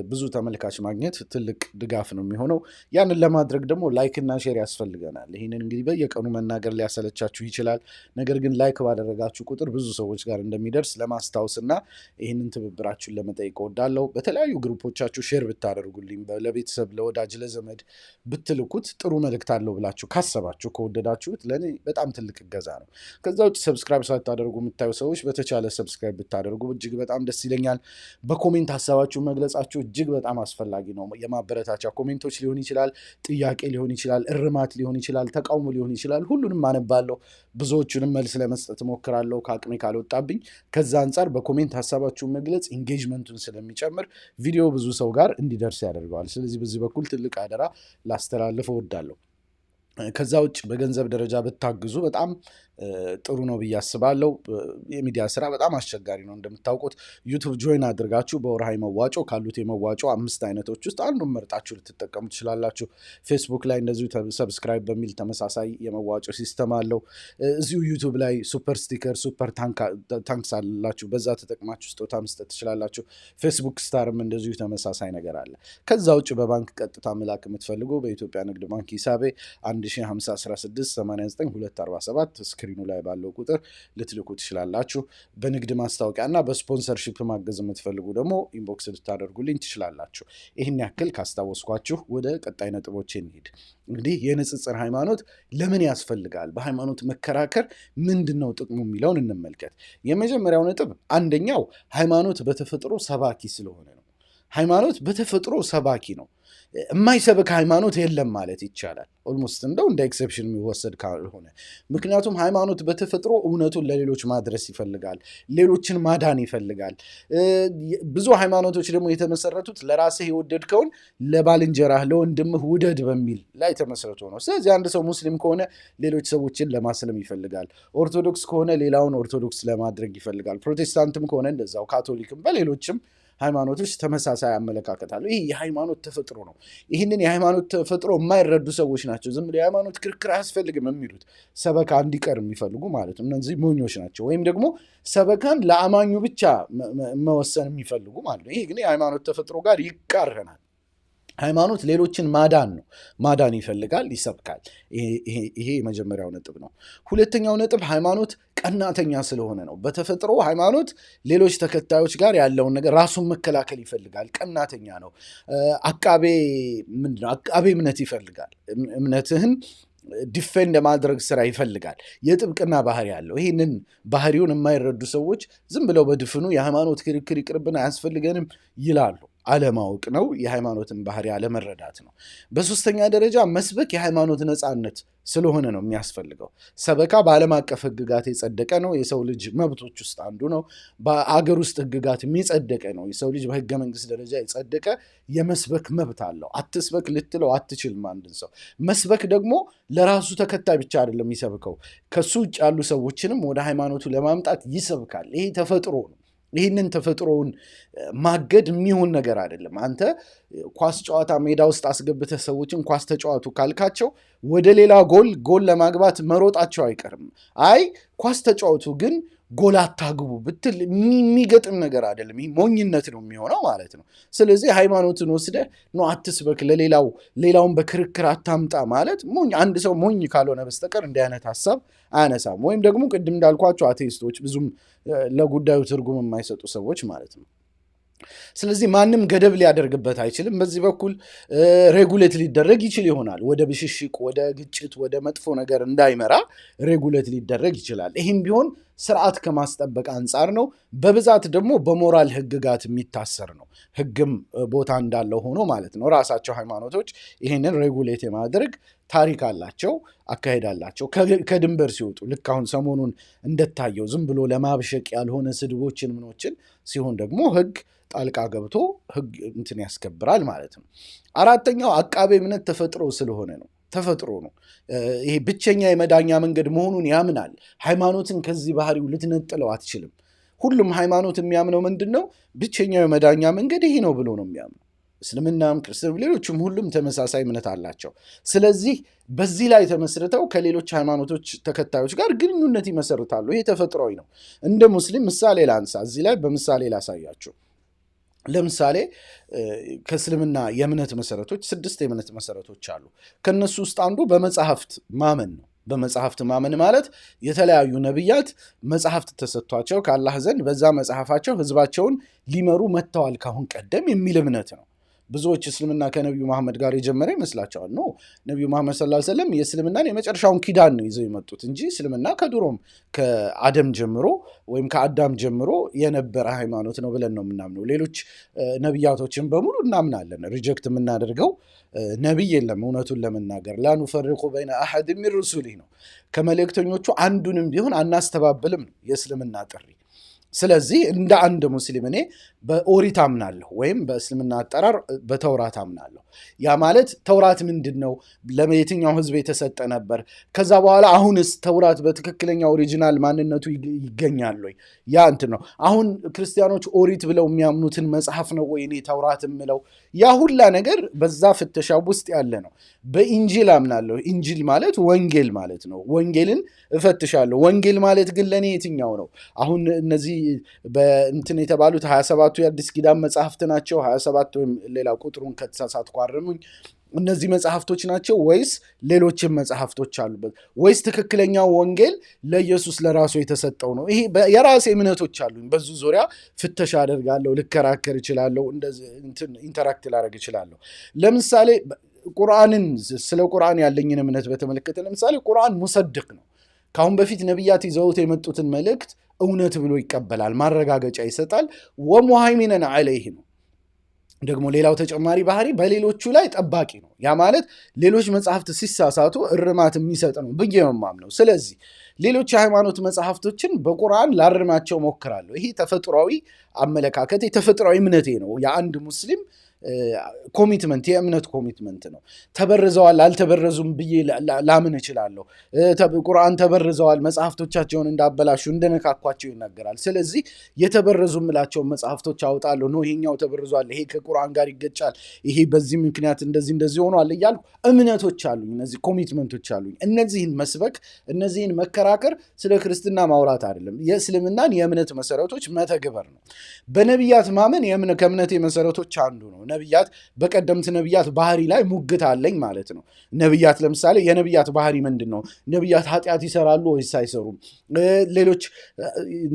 [SPEAKER 1] ብዙ ተመልካች ማግኘት ትልቅ ድጋፍ ነው የሚሆነው። ያንን ለማድረግ ደግሞ ላይክና ሼር ያስፈልገናል። ይህንን እንግዲህ በየቀኑ መናገር ሊያሰለቻችሁ ይችላል። ነገር ግን ላይክ ባደረጋችሁ ቁጥር ብዙ ሰዎች ጋር እንደሚደርስ ለማስታወስና ይህንን ትብብራችሁን ለመጠየቅ እወዳለሁ። በተለያዩ ግሩፖቻችሁ ሼር ብታደርጉልኝ ለቤተሰብ ለወዳጅ ለዘመድ ብትልኩት ጥሩ መልእክት አለው ብላችሁ ካሰባችሁ ከወደዳችሁት ለእኔ በጣም ትልቅ እገዛ ነው። ከዛ ውጭ ሰብስክራይብ ሳታደርጉ የምታዩ ሰዎች በተቻለ ሰብስክራይብ ብታደርጉ እጅግ በጣም ደስ ይለኛል። በኮሜንት ሀሳባችሁ መግለጻችሁ እጅግ በጣም አስፈላጊ ነው። የማበረታቻ ኮሜንቶች ሊሆን ይችላል፣ ጥያቄ ሊሆን ይችላል፣ እርማት ሊሆን ይችላል፣ ተቃውሞ ሊሆን ይችላል። ሁሉንም አነባለሁ፣ ብዙዎቹንም መልስ ለመስጠት እሞክራለሁ ከአቅሜ ካልወጣብኝ። ከዛ አንጻር በኮሜንት ሀሳባችሁን መግለጽ ኢንጌጅመንቱን ስለሚጨምር ቪዲዮ ብዙ ሰው ጋር እንዲደርስ ያደርገዋል። ስለዚህ በዚህ በኩል ትልቅ አደራ ላስተላልፍ እወዳለሁ። ከዛ ውጭ በገንዘብ ደረጃ ብታግዙ በጣም ጥሩ ነው ብዬ አስባለሁ። የሚዲያ ስራ በጣም አስቸጋሪ ነው እንደምታውቁት። ዩቱብ ጆይን አድርጋችሁ በወርሃዊ መዋጮ ካሉት የመዋጮ 5 አይነቶች ውስጥ አንዱን መርጣችሁ ልትጠቀሙ ትችላላችሁ። ፌስቡክ ላይ እንደዚሁ ሰብስክራይብ በሚል ተመሳሳይ የመዋጮ ሲስተም አለው። እዚሁ ዩቱብ ላይ ሱፐር ስቲከር፣ ሱፐር ታንክስ አላችሁ። በዛ ተጠቅማችሁ ስጦታ መስጠት ትችላላችሁ። ፌስቡክ ስታርም እንደዚሁ ተመሳሳይ ነገር አለ። ከዛ ውጭ በባንክ ቀጥታ መላክ የምትፈልጉ በኢትዮጵያ ንግድ ባንክ ሂሳቤ 10516892247 ስክሪኑ ላይ ባለው ቁጥር ልትልኩ ትችላላችሁ። በንግድ ማስታወቂያ እና በስፖንሰርሺፕ ማገዝ የምትፈልጉ ደግሞ ኢንቦክስ ልታደርጉልኝ ትችላላችሁ። ይህን ያክል ካስታወስኳችሁ ወደ ቀጣይ ነጥቦች እንሂድ። እንግዲህ የንጽጽር ሃይማኖት ለምን ያስፈልጋል? በሃይማኖት መከራከር ምንድን ነው ጥቅሙ የሚለውን እንመልከት። የመጀመሪያው ነጥብ አንደኛው ሃይማኖት በተፈጥሮ ሰባኪ ስለሆነ ነው። ሃይማኖት በተፈጥሮ ሰባኪ ነው። የማይሰብክ ሃይማኖት የለም ማለት ይቻላል። ኦልሞስት እንደው እንደ ኤክሰፕሽን የሚወሰድ ካልሆነ። ምክንያቱም ሃይማኖት በተፈጥሮ እውነቱን ለሌሎች ማድረስ ይፈልጋል፣ ሌሎችን ማዳን ይፈልጋል። ብዙ ሃይማኖቶች ደግሞ የተመሰረቱት ለራስህ የወደድከውን ለባልንጀራህ ለወንድምህ ውደድ በሚል ላይ ተመስርቶ ነው። ስለዚህ አንድ ሰው ሙስሊም ከሆነ ሌሎች ሰዎችን ለማስለም ይፈልጋል። ኦርቶዶክስ ከሆነ ሌላውን ኦርቶዶክስ ለማድረግ ይፈልጋል። ፕሮቴስታንትም ከሆነ እንደዛው፣ ካቶሊክም በሌሎችም ሃይማኖቶች ተመሳሳይ አመለካከት አለው። ይህ የሃይማኖት ተፈጥሮ ነው። ይህንን የሃይማኖት ተፈጥሮ የማይረዱ ሰዎች ናቸው ዝም ብለው የሃይማኖት ክርክር አያስፈልግም የሚሉት፣ ሰበካ እንዲቀር የሚፈልጉ ማለት ነው። እነዚህ ሞኞች ናቸው። ወይም ደግሞ ሰበካን ለአማኙ ብቻ መወሰን የሚፈልጉ ማለት ነው። ይህ ግን የሃይማኖት ተፈጥሮ ጋር ይቃረናል። ሃይማኖት ሌሎችን ማዳን ነው። ማዳን ይፈልጋል፣ ይሰብካል። ይሄ የመጀመሪያው ነጥብ ነው። ሁለተኛው ነጥብ ሃይማኖት ቀናተኛ ስለሆነ ነው። በተፈጥሮ ሃይማኖት ሌሎች ተከታዮች ጋር ያለውን ነገር ራሱን መከላከል ይፈልጋል። ቀናተኛ ነው። አቃቤ እምነት ይፈልጋል። እምነትህን ዲፌንድ የማድረግ ስራ ይፈልጋል። የጥብቅና ባህሪ ያለው። ይህንን ባህሪውን የማይረዱ ሰዎች ዝም ብለው በድፍኑ የሃይማኖት ክርክር ይቅርብን አያስፈልገንም ይላሉ። አለማወቅ ነው። የሃይማኖትን ባህሪ አለመረዳት ነው። በሶስተኛ ደረጃ መስበክ የሃይማኖት ነፃነት ስለሆነ ነው የሚያስፈልገው። ሰበካ በዓለም አቀፍ ህግጋት የጸደቀ ነው። የሰው ልጅ መብቶች ውስጥ አንዱ ነው። በአገር ውስጥ ህግጋት የጸደቀ ነው። የሰው ልጅ በህገ መንግስት ደረጃ የጸደቀ የመስበክ መብት አለው። አትስበክ ልትለው አትችልም አንድን ሰው። መስበክ ደግሞ ለራሱ ተከታይ ብቻ አይደለም የሚሰብከው፣ ከሱ ውጭ ያሉ ሰዎችንም ወደ ሃይማኖቱ ለማምጣት ይሰብካል። ይሄ ተፈጥሮ ነው። ይህንን ተፈጥሮውን ማገድ የሚሆን ነገር አይደለም። አንተ ኳስ ጨዋታ ሜዳ ውስጥ አስገብተህ ሰዎችን ኳስ ተጫዋቱ ካልካቸው ወደ ሌላ ጎል ለማግባት መሮጣቸው አይቀርም። አይ ኳስ ተጫዋቱ ግን ጎል አታግቡ ብትል የሚገጥም ነገር አይደለም። ይህ ሞኝነት ነው የሚሆነው ማለት ነው። ስለዚህ ሃይማኖትን ወስደህ ነው አትስበክ፣ ሌላውን በክርክር አታምጣ ማለት አንድ ሰው ሞኝ ካልሆነ በስተቀር እንዲህ አይነት ሀሳብ አያነሳም። ወይም ደግሞ ቅድም እንዳልኳቸው አቴይስቶች፣ ብዙም ለጉዳዩ ትርጉም የማይሰጡ ሰዎች ማለት ነው። ስለዚህ ማንም ገደብ ሊያደርግበት አይችልም። በዚህ በኩል ሬጉሌት ሊደረግ ይችል ይሆናል። ወደ ብሽሽቅ፣ ወደ ግጭት፣ ወደ መጥፎ ነገር እንዳይመራ ሬጉሌት ሊደረግ ይችላል። ይህም ቢሆን ስርዓት ከማስጠበቅ አንጻር ነው። በብዛት ደግሞ በሞራል ህግጋት የሚታሰር ነው። ህግም ቦታ እንዳለው ሆኖ ማለት ነው። ራሳቸው ሃይማኖቶች ይህንን ሬጉሌት የማድረግ ታሪክ አላቸው፣ አካሄድ አላቸው። ከድንበር ሲወጡ ልክ አሁን ሰሞኑን እንደታየው ዝም ብሎ ለማብሸቅ ያልሆነ ስድቦችን ምኖችን ሲሆን ደግሞ ህግ ጣልቃ ገብቶ ህግ እንትን ያስከብራል ማለት ነው። አራተኛው አቃቤ እምነት ተፈጥሮ ስለሆነ ነው። ተፈጥሮ ነው። ይሄ ብቸኛ የመዳኛ መንገድ መሆኑን ያምናል። ሃይማኖትን ከዚህ ባህሪው ልትነጥለው አትችልም። ሁሉም ሃይማኖት የሚያምነው ምንድን ነው? ብቸኛው የመዳኛ መንገድ ይሄ ነው ብሎ ነው የሚያምነው። እስልምናም፣ ክርስቲያንም፣ ሌሎችም ሁሉም ተመሳሳይ እምነት አላቸው። ስለዚህ በዚህ ላይ ተመስርተው ከሌሎች ሃይማኖቶች ተከታዮች ጋር ግንኙነት ይመሰርታሉ። ይሄ ተፈጥሯዊ ነው። እንደ ሙስሊም ምሳሌ ላንሳ። እዚህ ላይ በምሳሌ ላሳያችሁ። ለምሳሌ ከእስልምና የእምነት መሰረቶች 6 የእምነት መሰረቶች አሉ። ከነሱ ውስጥ አንዱ በመጽሐፍት ማመን ነው። በመጽሐፍት ማመን ማለት የተለያዩ ነቢያት መጽሐፍት ተሰጥቷቸው ከአላህ ዘንድ በዛ መጽሐፋቸው ህዝባቸውን ሊመሩ መጥተዋል ካሁን ቀደም የሚል እምነት ነው። ብዙዎች እስልምና ከነቢዩ መሐመድ ጋር የጀመረ ይመስላቸዋል። ነው ነቢዩ መሐመድ ሰለላሁ ዐለይሂ ወሰለም የእስልምናን የመጨረሻውን ኪዳን ነው ይዘው የመጡት እንጂ እስልምና ከድሮም ከአደም ጀምሮ ወይም ከአዳም ጀምሮ የነበረ ሃይማኖት ነው ብለን ነው የምናምነው። ሌሎች ነቢያቶችን በሙሉ እናምናለን። ሪጀክት የምናደርገው ነቢይ የለም። እውነቱን ለመናገር ላ ኑፈሪቁ በይነ አሐድ ሚን ሩሱሊህ ነው። ከመልእክተኞቹ አንዱንም ቢሆን አናስተባብልም ነው የእስልምና ጥሪ። ስለዚህ እንደ አንድ ሙስሊም እኔ በኦሪት አምናለሁ ወይም በእስልምና አጠራር በተውራት አምናለሁ። ያ ማለት ተውራት ምንድን ነው? ለየትኛው ህዝብ የተሰጠ ነበር? ከዛ በኋላ አሁንስ ተውራት በትክክለኛ ኦሪጂናል ማንነቱ ይገኛል ወይ? ያ እንትን ነው። አሁን ክርስቲያኖች ኦሪት ብለው የሚያምኑትን መጽሐፍ ነው ወይ እኔ ተውራት የምለው? ያ ሁላ ነገር በዛ ፍተሻ ውስጥ ያለ ነው። በኢንጂል አምናለሁ። ኢንጂል ማለት ወንጌል ማለት ነው። ወንጌልን እፈትሻለሁ። ወንጌል ማለት ግን ለእኔ የትኛው ነው? አሁን እነዚህ በእንትን የተባሉት 27ቱ የአዲስ ኪዳን መጽሐፍት ናቸው። 27 ወይም ሌላ ቁጥሩን ከተሳሳትኩ አርሙኝ። እነዚህ መጽሐፍቶች ናቸው ወይስ ሌሎችም መጽሐፍቶች አሉበት? ወይስ ትክክለኛው ወንጌል ለኢየሱስ ለራሱ የተሰጠው ነው? ይሄ የራሴ እምነቶች አሉኝ። በዙ ዙሪያ ፍተሻ አደርጋለሁ፣ ልከራከር እችላለሁ፣ እንደዚህ ኢንተራክት ላደርግ እችላለሁ። ለምሳሌ ቁርአንን ስለ ቁርአን ያለኝን እምነት በተመለከተ ለምሳሌ ቁርአን ሙሰድቅ ነው። ካሁን በፊት ነቢያት ይዘውት የመጡትን መልእክት እውነት ብሎ ይቀበላል፣ ማረጋገጫ ይሰጣል። ወሙሃይሚነን ዐለይህ ነው። ደግሞ ሌላው ተጨማሪ ባህሪ በሌሎቹ ላይ ጠባቂ ነው። ያ ማለት ሌሎች መጽሐፍት ሲሳሳቱ እርማት የሚሰጥ ነው ብዬ ነው የማምነው። ስለዚህ ሌሎች የሃይማኖት መጽሐፍቶችን በቁርአን ላርማቸው ሞክራለሁ። ይሄ ተፈጥሯዊ አመለካከት፣ የተፈጥሯዊ እምነቴ ነው። የአንድ ሙስሊም ኮሚትመንት፣ የእምነት ኮሚትመንት ነው። ተበርዘዋል አልተበረዙም ብዬ ላምን እችላለሁ። ቁርአን ተበርዘዋል፣ መጽሐፍቶቻቸውን እንዳበላሹ እንደነካኳቸው ይናገራል። ስለዚህ የተበረዙ ምላቸውን መጽሐፍቶች አውጣለሁ። ነው ይሄኛው ተበርዟል፣ ይሄ ከቁርአን ጋር ይገጫል፣ ይሄ በዚህ ምክንያት እንደዚህ ሆኗል እያልኩ እምነቶች አሉኝ። እነዚህ ኮሚትመንቶች አሉኝ። እነዚህን መስበክ፣ እነዚህን መከራከር ስለ ክርስትና ማውራት አይደለም። የእስልምናን የእምነት መሰረቶች መተግበር ነው። በነቢያት ማመን ከእምነቴ መሰረቶች አንዱ ነው። ነቢያት በቀደምት ነቢያት ባህሪ ላይ ሙግት አለኝ ማለት ነው። ነቢያት ለምሳሌ የነቢያት ባህሪ ምንድን ነው? ነቢያት ኃጢአት ይሰራሉ ወይስ አይሰሩም? ሌሎች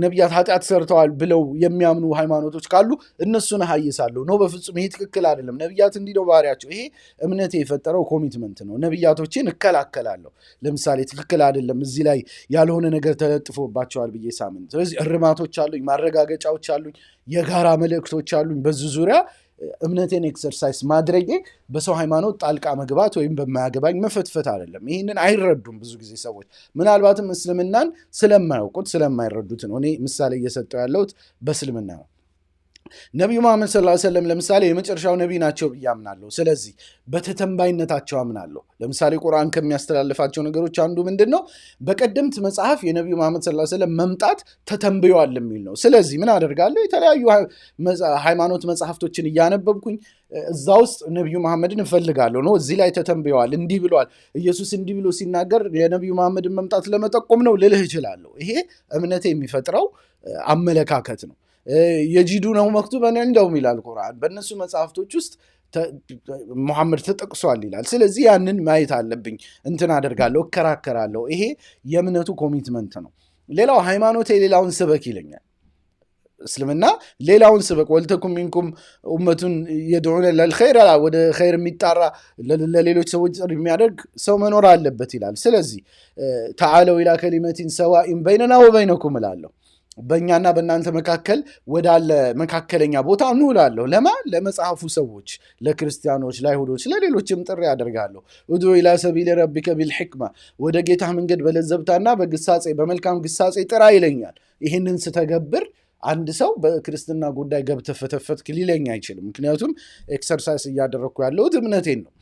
[SPEAKER 1] ነቢያት ኃጢአት ሰርተዋል ብለው የሚያምኑ ሃይማኖቶች ካሉ እነሱን እሀይሳለሁ። ነው በፍጹም ይሄ ትክክል አይደለም፣ ነቢያት እንዲህ ነው ባህሪያቸው። ይሄ እምነቴ የፈጠረው ኮሚትመንት ነው። ነቢያቶችን እከላከላለሁ። ለምሳሌ ትክክል አይደለም እዚህ ላይ ያልሆነ ነገር ተለጥፎባቸዋል ብዬ ሳምን። ስለዚህ እርማቶች አሉኝ፣ ማረጋገጫዎች አሉኝ፣ የጋራ መልእክቶች አሉኝ። በዚህ ዙሪያ እምነቴን ኤክሰርሳይዝ ማድረጌ በሰው ሃይማኖት ጣልቃ መግባት ወይም በማያገባኝ መፈትፈት አይደለም። ይህንን አይረዱም ብዙ ጊዜ ሰዎች። ምናልባትም እስልምናን ስለማያውቁት ስለማይረዱት ነው። እኔ ምሳሌ እየሰጠው ያለሁት በእስልምና ነው። ነቢዩ መሐመድ ሰለላሁ ዐለይሂ ወሰለም ለምሳሌ የመጨረሻው ነቢይ ናቸው ብዬ አምናለሁ። ስለዚህ በተተንባይነታቸው አምናለሁ። ለምሳሌ ቁርአን ከሚያስተላልፋቸው ነገሮች አንዱ ምንድን ነው? በቀደምት መጽሐፍ የነቢዩ መሐመድ ሰለላሁ ዐለይሂ ወሰለም መምጣት ተተንብዮአል የሚል ነው። ስለዚህ ምን አደርጋለሁ? የተለያዩ ሃይማኖት መጽሐፍቶችን እያነበብኩኝ እዛ ውስጥ ነቢዩ መሐመድን እፈልጋለሁ። ነው እዚህ ላይ ተተንብዮአል፣ እንዲህ ብሏል፣ ኢየሱስ እንዲህ ብሎ ሲናገር የነቢዩ መሐመድን መምጣት ለመጠቆም ነው ልልህ እችላለሁ። ይሄ እምነቴ የሚፈጥረው አመለካከት ነው። የጂዱ ነው መክቱበን እንደውም ይላል ቁርአን። በእነሱ መጽሐፍቶች ውስጥ ሙሐመድ ተጠቅሷል ይላል። ስለዚህ ያንን ማየት አለብኝ፣ እንትን አደርጋለሁ፣ እከራከራለሁ። ይሄ የእምነቱ ኮሚትመንት ነው። ሌላው ሃይማኖት ሌላውን ስበክ ይለኛል። እስልምና ሌላውን ስበክ፣ ወልተኩም ሚንኩም ኡመቱን የድዑነ ለልኸይር፣ ወደ ኸይር የሚጣራ ለሌሎች ሰዎች የሚያደርግ ሰው መኖር አለበት ይላል። ስለዚህ ተዓለው ኢላ ከሊመቲን ሰዋኢን በይነና ወበይነኩም እላለሁ። በእኛና በእናንተ መካከል ወዳለ መካከለኛ ቦታ እንውላለሁ። ለመጽሐፉ ሰዎች፣ ለክርስቲያኖች፣ ለአይሁዶች፣ ለሌሎችም ጥሪ ያደርጋለሁ። ኡድዑ ኢላ ሰቢሊ ረቢከ ቢልሕክማ፣ ወደ ጌታ መንገድ በለዘብታና በግሳጼ በመልካም ግሳጼ ጥራ ይለኛል። ይህንን ስተገብር አንድ ሰው በክርስትና ጉዳይ ገብተፈተፈትክ ሊለኝ አይችልም። ምክንያቱም ኤክሰርሳይዝ እያደረግኩ ያለሁት እምነቴን ነው።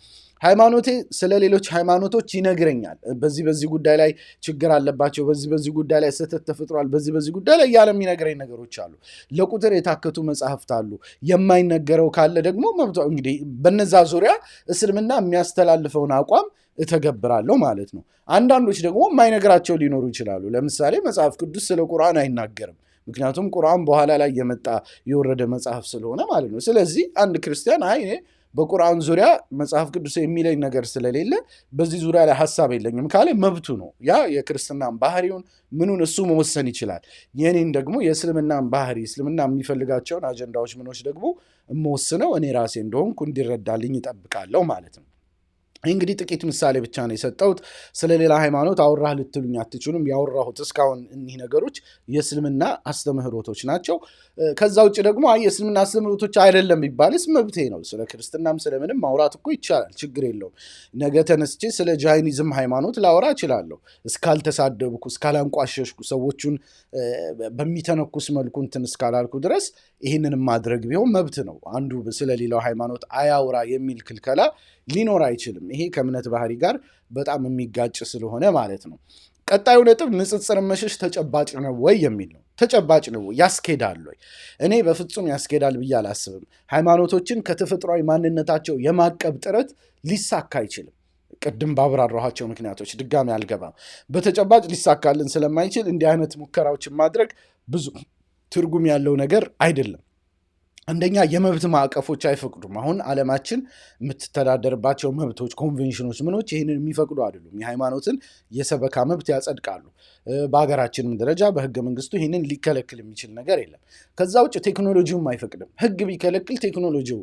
[SPEAKER 1] ሃይማኖቴ ስለ ሌሎች ሃይማኖቶች ይነግረኛል። በዚህ ጉዳይ ላይ ችግር አለባቸው፣ በዚህ ጉዳይ ላይ ስህተት ተፈጥሯል፣ በዚህ ጉዳይ ላይ ያለ የሚነግረኝ ነገሮች አሉ። ለቁጥር የታከቱ መጽሐፍት አሉ። የማይነገረው ካለ ደግሞ እንግዲህ በነዛ ዙሪያ እስልምና የሚያስተላልፈውን አቋም እተገብራለሁ ማለት ነው። አንዳንዶች ደግሞ የማይነግራቸው ሊኖሩ ይችላሉ። ለምሳሌ መጽሐፍ ቅዱስ ስለ ቁርአን አይናገርም። ምክንያቱም ቁርአን በኋላ ላይ የወረደ መጽሐፍ ስለሆነ ማለት ነው። ስለዚህ አንድ ክርስቲያን በቁርአን ዙሪያ መጽሐፍ ቅዱስ የሚለኝ ነገር ስለሌለ በዚህ ዙሪያ ላይ ሐሳብ የለኝም ካለ መብቱ ነው። ያ የክርስትናን ባህሪውን ምኑን እሱ መወሰን ይችላል። የኔን ደግሞ የእስልምናን ባህሪ እስልምና የሚፈልጋቸውን አጀንዳዎች ምኖች ደግሞ የምወስነው እኔ ራሴ እንደሆንኩ እንዲረዳልኝ ይጠብቃለሁ ማለት ነው። እንግዲህ ጥቂት ምሳሌ ብቻ ነው የሰጠሁት። ስለሌላ ሃይማኖት አውራህ ልትሉኝ አትችሉም። ያወራሁት እስካሁን እኒህ ነገሮች የእስልምና አስተምህሮቶች ናቸው። ከዛ ውጭ ደግሞ የእስልምና አስተምህሮቶች አይደለም ቢባልስ መብቴ ነው። ስለ ክርስትናም ስለምንም ማውራት እኮ ይቻላል፣ ችግር የለውም። ነገ ተነስቼ ስለ ጃይኒዝም ሃይማኖት ላወራ እችላለሁ፣ እስካልተሳደብኩ፣ እስካላንቋሸሽኩ፣ ሰዎቹን በሚተነኩስ መልኩ እንትን እስካላልኩ ድረስ ይህንን ማድረግ ቢሆን መብት ነው። አንዱ ስለሌላው ሃይማኖት አያውራ የሚል ክልከላ ሊኖር አይችልም። ይሄ ከእምነት ባህሪ ጋር በጣም የሚጋጭ ስለሆነ ማለት ነው። ቀጣዩ ነጥብ ንጽጽር መሸሽ ተጨባጭ ነው ወይ የሚል ነው። ተጨባጭ ነው ወይ? ያስኬዳል ወይ? እኔ በፍጹም ያስኬዳል ብዬ አላስብም። ሃይማኖቶችን ከተፈጥሯዊ ማንነታቸው የማቀብ ጥረት ሊሳካ አይችልም። ቅድም ባብራራኋቸው ምክንያቶች ድጋሚ አልገባም። በተጨባጭ ሊሳካልን ስለማይችል እንዲህ አይነት ሙከራዎችን ማድረግ ብዙ ትርጉም ያለው ነገር አይደለም። አንደኛ የመብት ማዕቀፎች አይፈቅዱም። አሁን ዓለማችን የምትተዳደርባቸው መብቶች፣ ኮንቬንሽኖች፣ ምኖች ይህንን የሚፈቅዱ አይደሉም። የሃይማኖትን የሰበካ መብት ያጸድቃሉ። በሀገራችንም ደረጃ በህገ መንግስቱ ይህንን ሊከለክል የሚችል ነገር የለም። ከዛ ውጭ ቴክኖሎጂውም አይፈቅድም። ህግ ቢከለክል ቴክኖሎጂው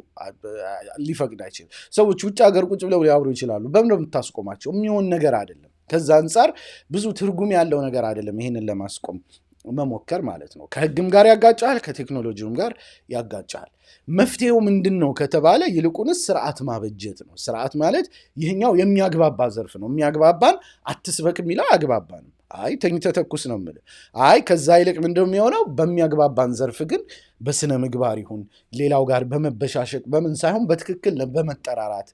[SPEAKER 1] ሊፈቅድ አይችልም። ሰዎች ውጭ ሀገር ቁጭ ብለው ሊያብሩ ይችላሉ። በምን የምታስቆማቸው? የሚሆን ነገር አይደለም። ከዛ አንጻር ብዙ ትርጉም ያለው ነገር አይደለም ይህንን ለማስቆም መሞከር ማለት ነው። ከህግም ጋር ያጋጫል፣ ከቴክኖሎጂውም ጋር ያጋጫል። መፍትሄው ምንድን ነው ከተባለ ይልቁንስ ስርዓት ማበጀት ነው። ስርዓት ማለት ይህኛው የሚያግባባ ዘርፍ ነው። የሚያግባባን አትስበክ የሚለው አያግባባንም። አይ ተኝተህ ተኩስ ነው የምልህ። አይ ከዛ ይልቅ ምንድነው የሚሆነው? በሚያግባባን ዘርፍ ግን በስነ ምግባር ይሁን ሌላው ጋር በመበሻሸቅ በምን ሳይሆን በትክክል በመጠራራት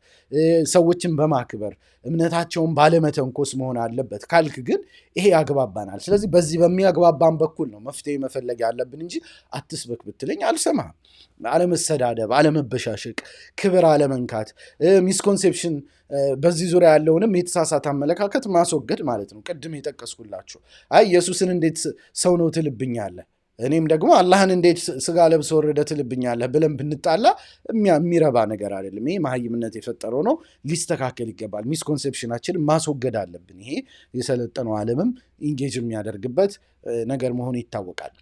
[SPEAKER 1] ሰዎችን በማክበር እምነታቸውን ባለመተንኮስ መሆን አለበት ካልክ ግን ይሄ ያግባባናል። ስለዚህ በዚህ በሚያግባባን በኩል ነው መፍትሄ መፈለግ ያለብን እንጂ አትስበክ ብትለኝ አልሰማህም። አለመሰዳደብ፣ አለመበሻሸቅ፣ ክብር አለመንካት፣ ሚስኮንሴፕሽን በዚህ ዙሪያ ያለውንም የተሳሳተ አመለካከት ማስወገድ ማለት ነው። ቅድም የጠቀስኩላችሁ አይ ኢየሱስን እንዴት ሰው ነው ትልብኛለህ፣ እኔም ደግሞ አላህን እንዴት ስጋ ለብሶ ወረደ ትልብኛለህ ብለን ብንጣላ የሚረባ ነገር አይደለም። ይሄ መሀይምነት የፈጠረው ነው፣ ሊስተካከል ይገባል። ሚስኮንሴፕሽናችንን ማስወገድ አለብን። ይሄ የሰለጠነው ዓለምም ኢንጌጅ የሚያደርግበት ነገር መሆኑ ይታወቃል።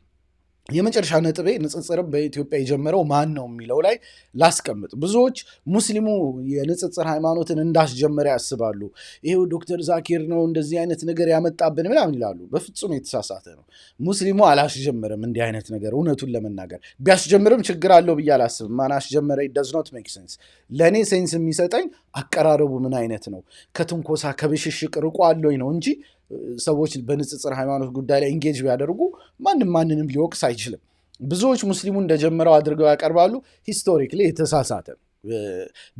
[SPEAKER 1] የመጨረሻ ነጥቤ ንጽጽርም በኢትዮጵያ የጀመረው ማን ነው የሚለው ላይ ላስቀምጥ። ብዙዎች ሙስሊሙ የንጽጽር ሃይማኖትን እንዳስጀመረ ያስባሉ። ይሄው ዶክተር ዛኪር ነው እንደዚህ አይነት ነገር ያመጣብን ምናምን ይላሉ። በፍጹም የተሳሳተ ነው። ሙስሊሙ አላስጀመረም እንዲህ አይነት ነገር። እውነቱን ለመናገር ቢያስጀምርም ችግር አለው ብዬ አላስብም። ማን አስጀመረ? it does not make sense። ለእኔ ሴንስ የሚሰጠኝ አቀራረቡ ምን አይነት ነው፣ ከትንኮሳ ከብሽሽቅ ርቆ አለኝ ነው እንጂ ሰዎች በንጽጽር ሃይማኖት ጉዳይ ላይ ኢንጌጅ ቢያደርጉ ማንንም ሊወቅስ አይችልም። ብዙዎች ሙስሊሙ እንደጀመረው አድርገው ያቀርባሉ። ሂስቶሪክሊ የተሳሳተ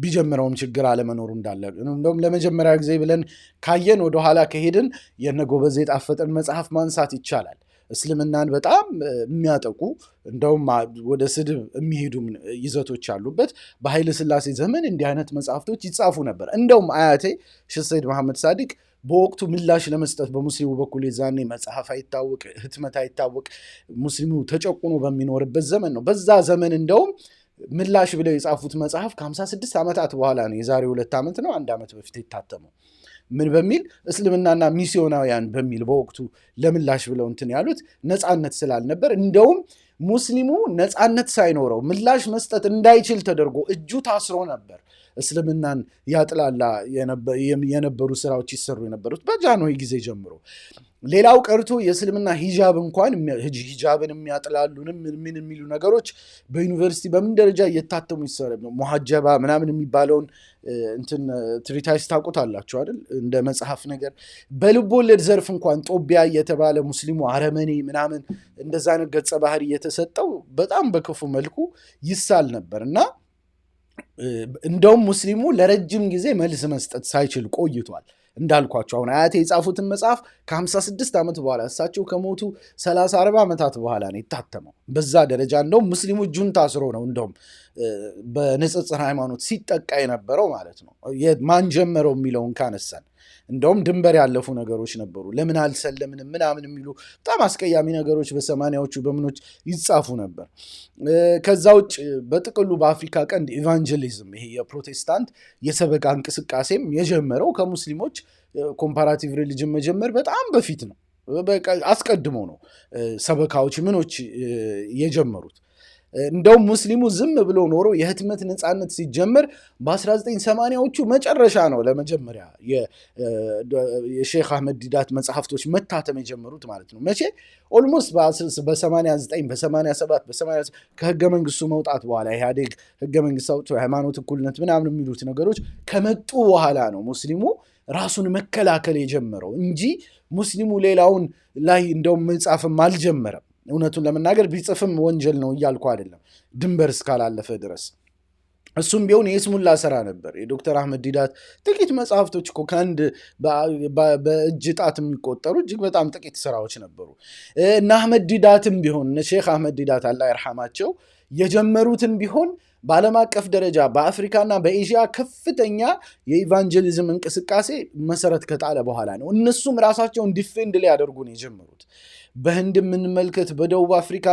[SPEAKER 1] ቢጀምረውም ችግር አለመኖሩ እንዳለ እንደውም ለመጀመሪያ ጊዜ ብለን ካየን ወደኋላ ከሄድን የነ ጎበዜ ጣፈጠን መጽሐፍ ማንሳት ይቻላል። እስልምናን በጣም የሚያጠቁ እንደውም ወደ ስድብ የሚሄዱ ይዘቶች ያሉበት በኃይለ ሥላሴ ዘመን እንዲህ አይነት መጽሐፍቶች ይጻፉ ነበር። እንደውም አያቴ ሼህ ሰይድ መሐመድ ሳዲቅ በወቅቱ ምላሽ ለመስጠት በሙስሊሙ በኩል የዛኔ መጽሐፍ አይታወቅ፣ ህትመት አይታወቅ፣ ሙስሊሙ ተጨቁኖ በሚኖርበት ዘመን ነው። በዛ ዘመን እንደውም ምላሽ ብለው የጻፉት መጽሐፍ ከ56 ዓመታት በኋላ ነው፣ የዛሬ 2 ዓመት ነው 1 ዓመት በፊት የታተመው። ምን በሚል እስልምናና ሚስዮናውያን በሚል በወቅቱ ለምላሽ ብለው እንትን ያሉት ነፃነት ስላልነበር እንደውም ሙስሊሙ ነፃነት ሳይኖረው ምላሽ መስጠት እንዳይችል ተደርጎ እጁ ታስሮ ነበር። እስልምናን ያጥላላ የነበሩ ስራዎች ይሰሩ የነበሩት በጃንሆይ ጊዜ ጀምሮ። ሌላው ቀርቶ የእስልምና ሂጃብ እንኳን ሂጃብን የሚያጥላሉንም ምን የሚሉ ነገሮች በዩኒቨርሲቲ በምን ደረጃ እየታተሙ ይሰራሉ። ሙሐጀባ ምናምን የሚባለውን እንትን ትሪታይስ ታውቁታላችሁ አይደል? እንደ መጽሐፍ ነገር በልብ ወለድ ዘርፍ እንኳን ጦቢያ የተባለ ሙስሊሙ አረመኔ ምናምን እንደዛ አይነት ገጸ ባህሪ የተሰጠው በጣም በክፉ መልኩ ይሳል ነበር እና እንደውም ሙስሊሙ ለረጅም ጊዜ መልስ መስጠት ሳይችል ቆይቷል። እንዳልኳቸው አሁን አያቴ የጻፉትን መጽሐፍ ከ56 ዓመት በኋላ እሳቸው ከሞቱ 30-40 ዓመታት በኋላ ነው የታተመው። በዛ ደረጃ እንደውም ሙስሊሙ እጁን ታስሮ ነው እንደውም በንጽጽር ሃይማኖት ሲጠቃ የነበረው ማለት ነው። ማን ጀመረው የሚለውን ካነሳን እንደውም ድንበር ያለፉ ነገሮች ነበሩ። ለምን አልሰለምንም ምናምን የሚሉ በጣም አስቀያሚ ነገሮች በሰማንያዎቹ በምኖች ይጻፉ ነበር። ከዛ ውጭ በጥቅሉ በአፍሪካ ቀንድ ኢቫንጀሊዝም ይሄ የፕሮቴስታንት የሰበካ እንቅስቃሴም የጀመረው ከሙስሊሞች ኮምፓራቲቭ ሪሊጅን መጀመር በጣም በፊት ነው። አስቀድሞ ነው ሰበካዎች ምኖች የጀመሩት። እንደውም ሙስሊሙ ዝም ብሎ ኖሮ የህትመት ነፃነት ሲጀመር በ1980ዎቹ መጨረሻ ነው ለመጀመሪያ የሼክ አህመድ ዲዳት መጽሐፍቶች መታተም የጀመሩት ማለት ነው። መቼ ኦልሞስት በ89 በ87 ከህገ መንግስቱ መውጣት በኋላ ኢህአዴግ ህገ መንግስት አውጥቶ የሃይማኖት እኩልነት ምናምን የሚሉት ነገሮች ከመጡ በኋላ ነው ሙስሊሙ ራሱን መከላከል የጀመረው እንጂ ሙስሊሙ ሌላውን ላይ እንደውም መጻፍም አልጀመረም። እውነቱን ለመናገር ቢጽፍም ወንጀል ነው እያልኩ አይደለም፣ ድንበር እስካላለፈ ድረስ። እሱም ቢሆን የስሙላ ስራ ነበር። የዶክተር አህመድ ዲዳት ጥቂት መጽሐፍቶች እኮ ከአንድ በእጅ ጣት የሚቆጠሩ እጅግ በጣም ጥቂት ስራዎች ነበሩ። እና አህመድ ዲዳትም ቢሆን ሼክ አህመድ ዲዳት አላህ ይርሐማቸው የጀመሩትን ቢሆን በዓለም አቀፍ ደረጃ በአፍሪካና በኤዥያ ከፍተኛ የኢቫንጀሊዝም እንቅስቃሴ መሰረት ከጣለ በኋላ ነው። እነሱም ራሳቸውን ዲፌንድ ሊያደርጉ ነው የጀመሩት። በህንድ የምንመልከት፣ በደቡብ አፍሪካ፣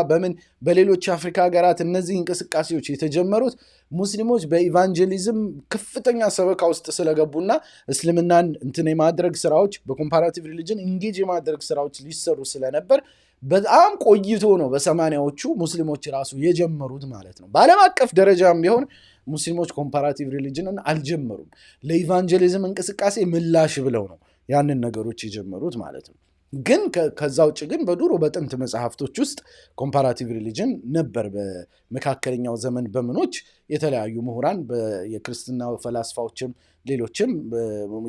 [SPEAKER 1] በሌሎች አፍሪካ ሀገራት እነዚህ እንቅስቃሴዎች የተጀመሩት ሙስሊሞች በኢቫንጀሊዝም ከፍተኛ ሰበካ ውስጥ ስለገቡና እስልምናን እንትን የማድረግ ስራዎች በኮምፓራቲቭ ሪሊጅን ኢንጌጅ የማድረግ ስራዎች ሊሰሩ ስለነበር በጣም ቆይቶ ነው በሰማንያዎቹ ሙስሊሞች ራሱ የጀመሩት ማለት ነው። በዓለም አቀፍ ደረጃም ቢሆን ሙስሊሞች ኮምፓራቲቭ ሪሊጅንን አልጀመሩም። ለኢቫንጀሊዝም እንቅስቃሴ ምላሽ ብለው ነው ያንን ነገሮች የጀመሩት ማለት ነው። ግን ከዛ ውጭ ግን በዱሮ በጥንት መጽሐፍቶች ውስጥ ኮምፓራቲቭ ሪሊጅን ነበር። በመካከለኛው ዘመን በምኖች የተለያዩ ምሁራን የክርስትና ፈላስፋዎችም ሌሎችም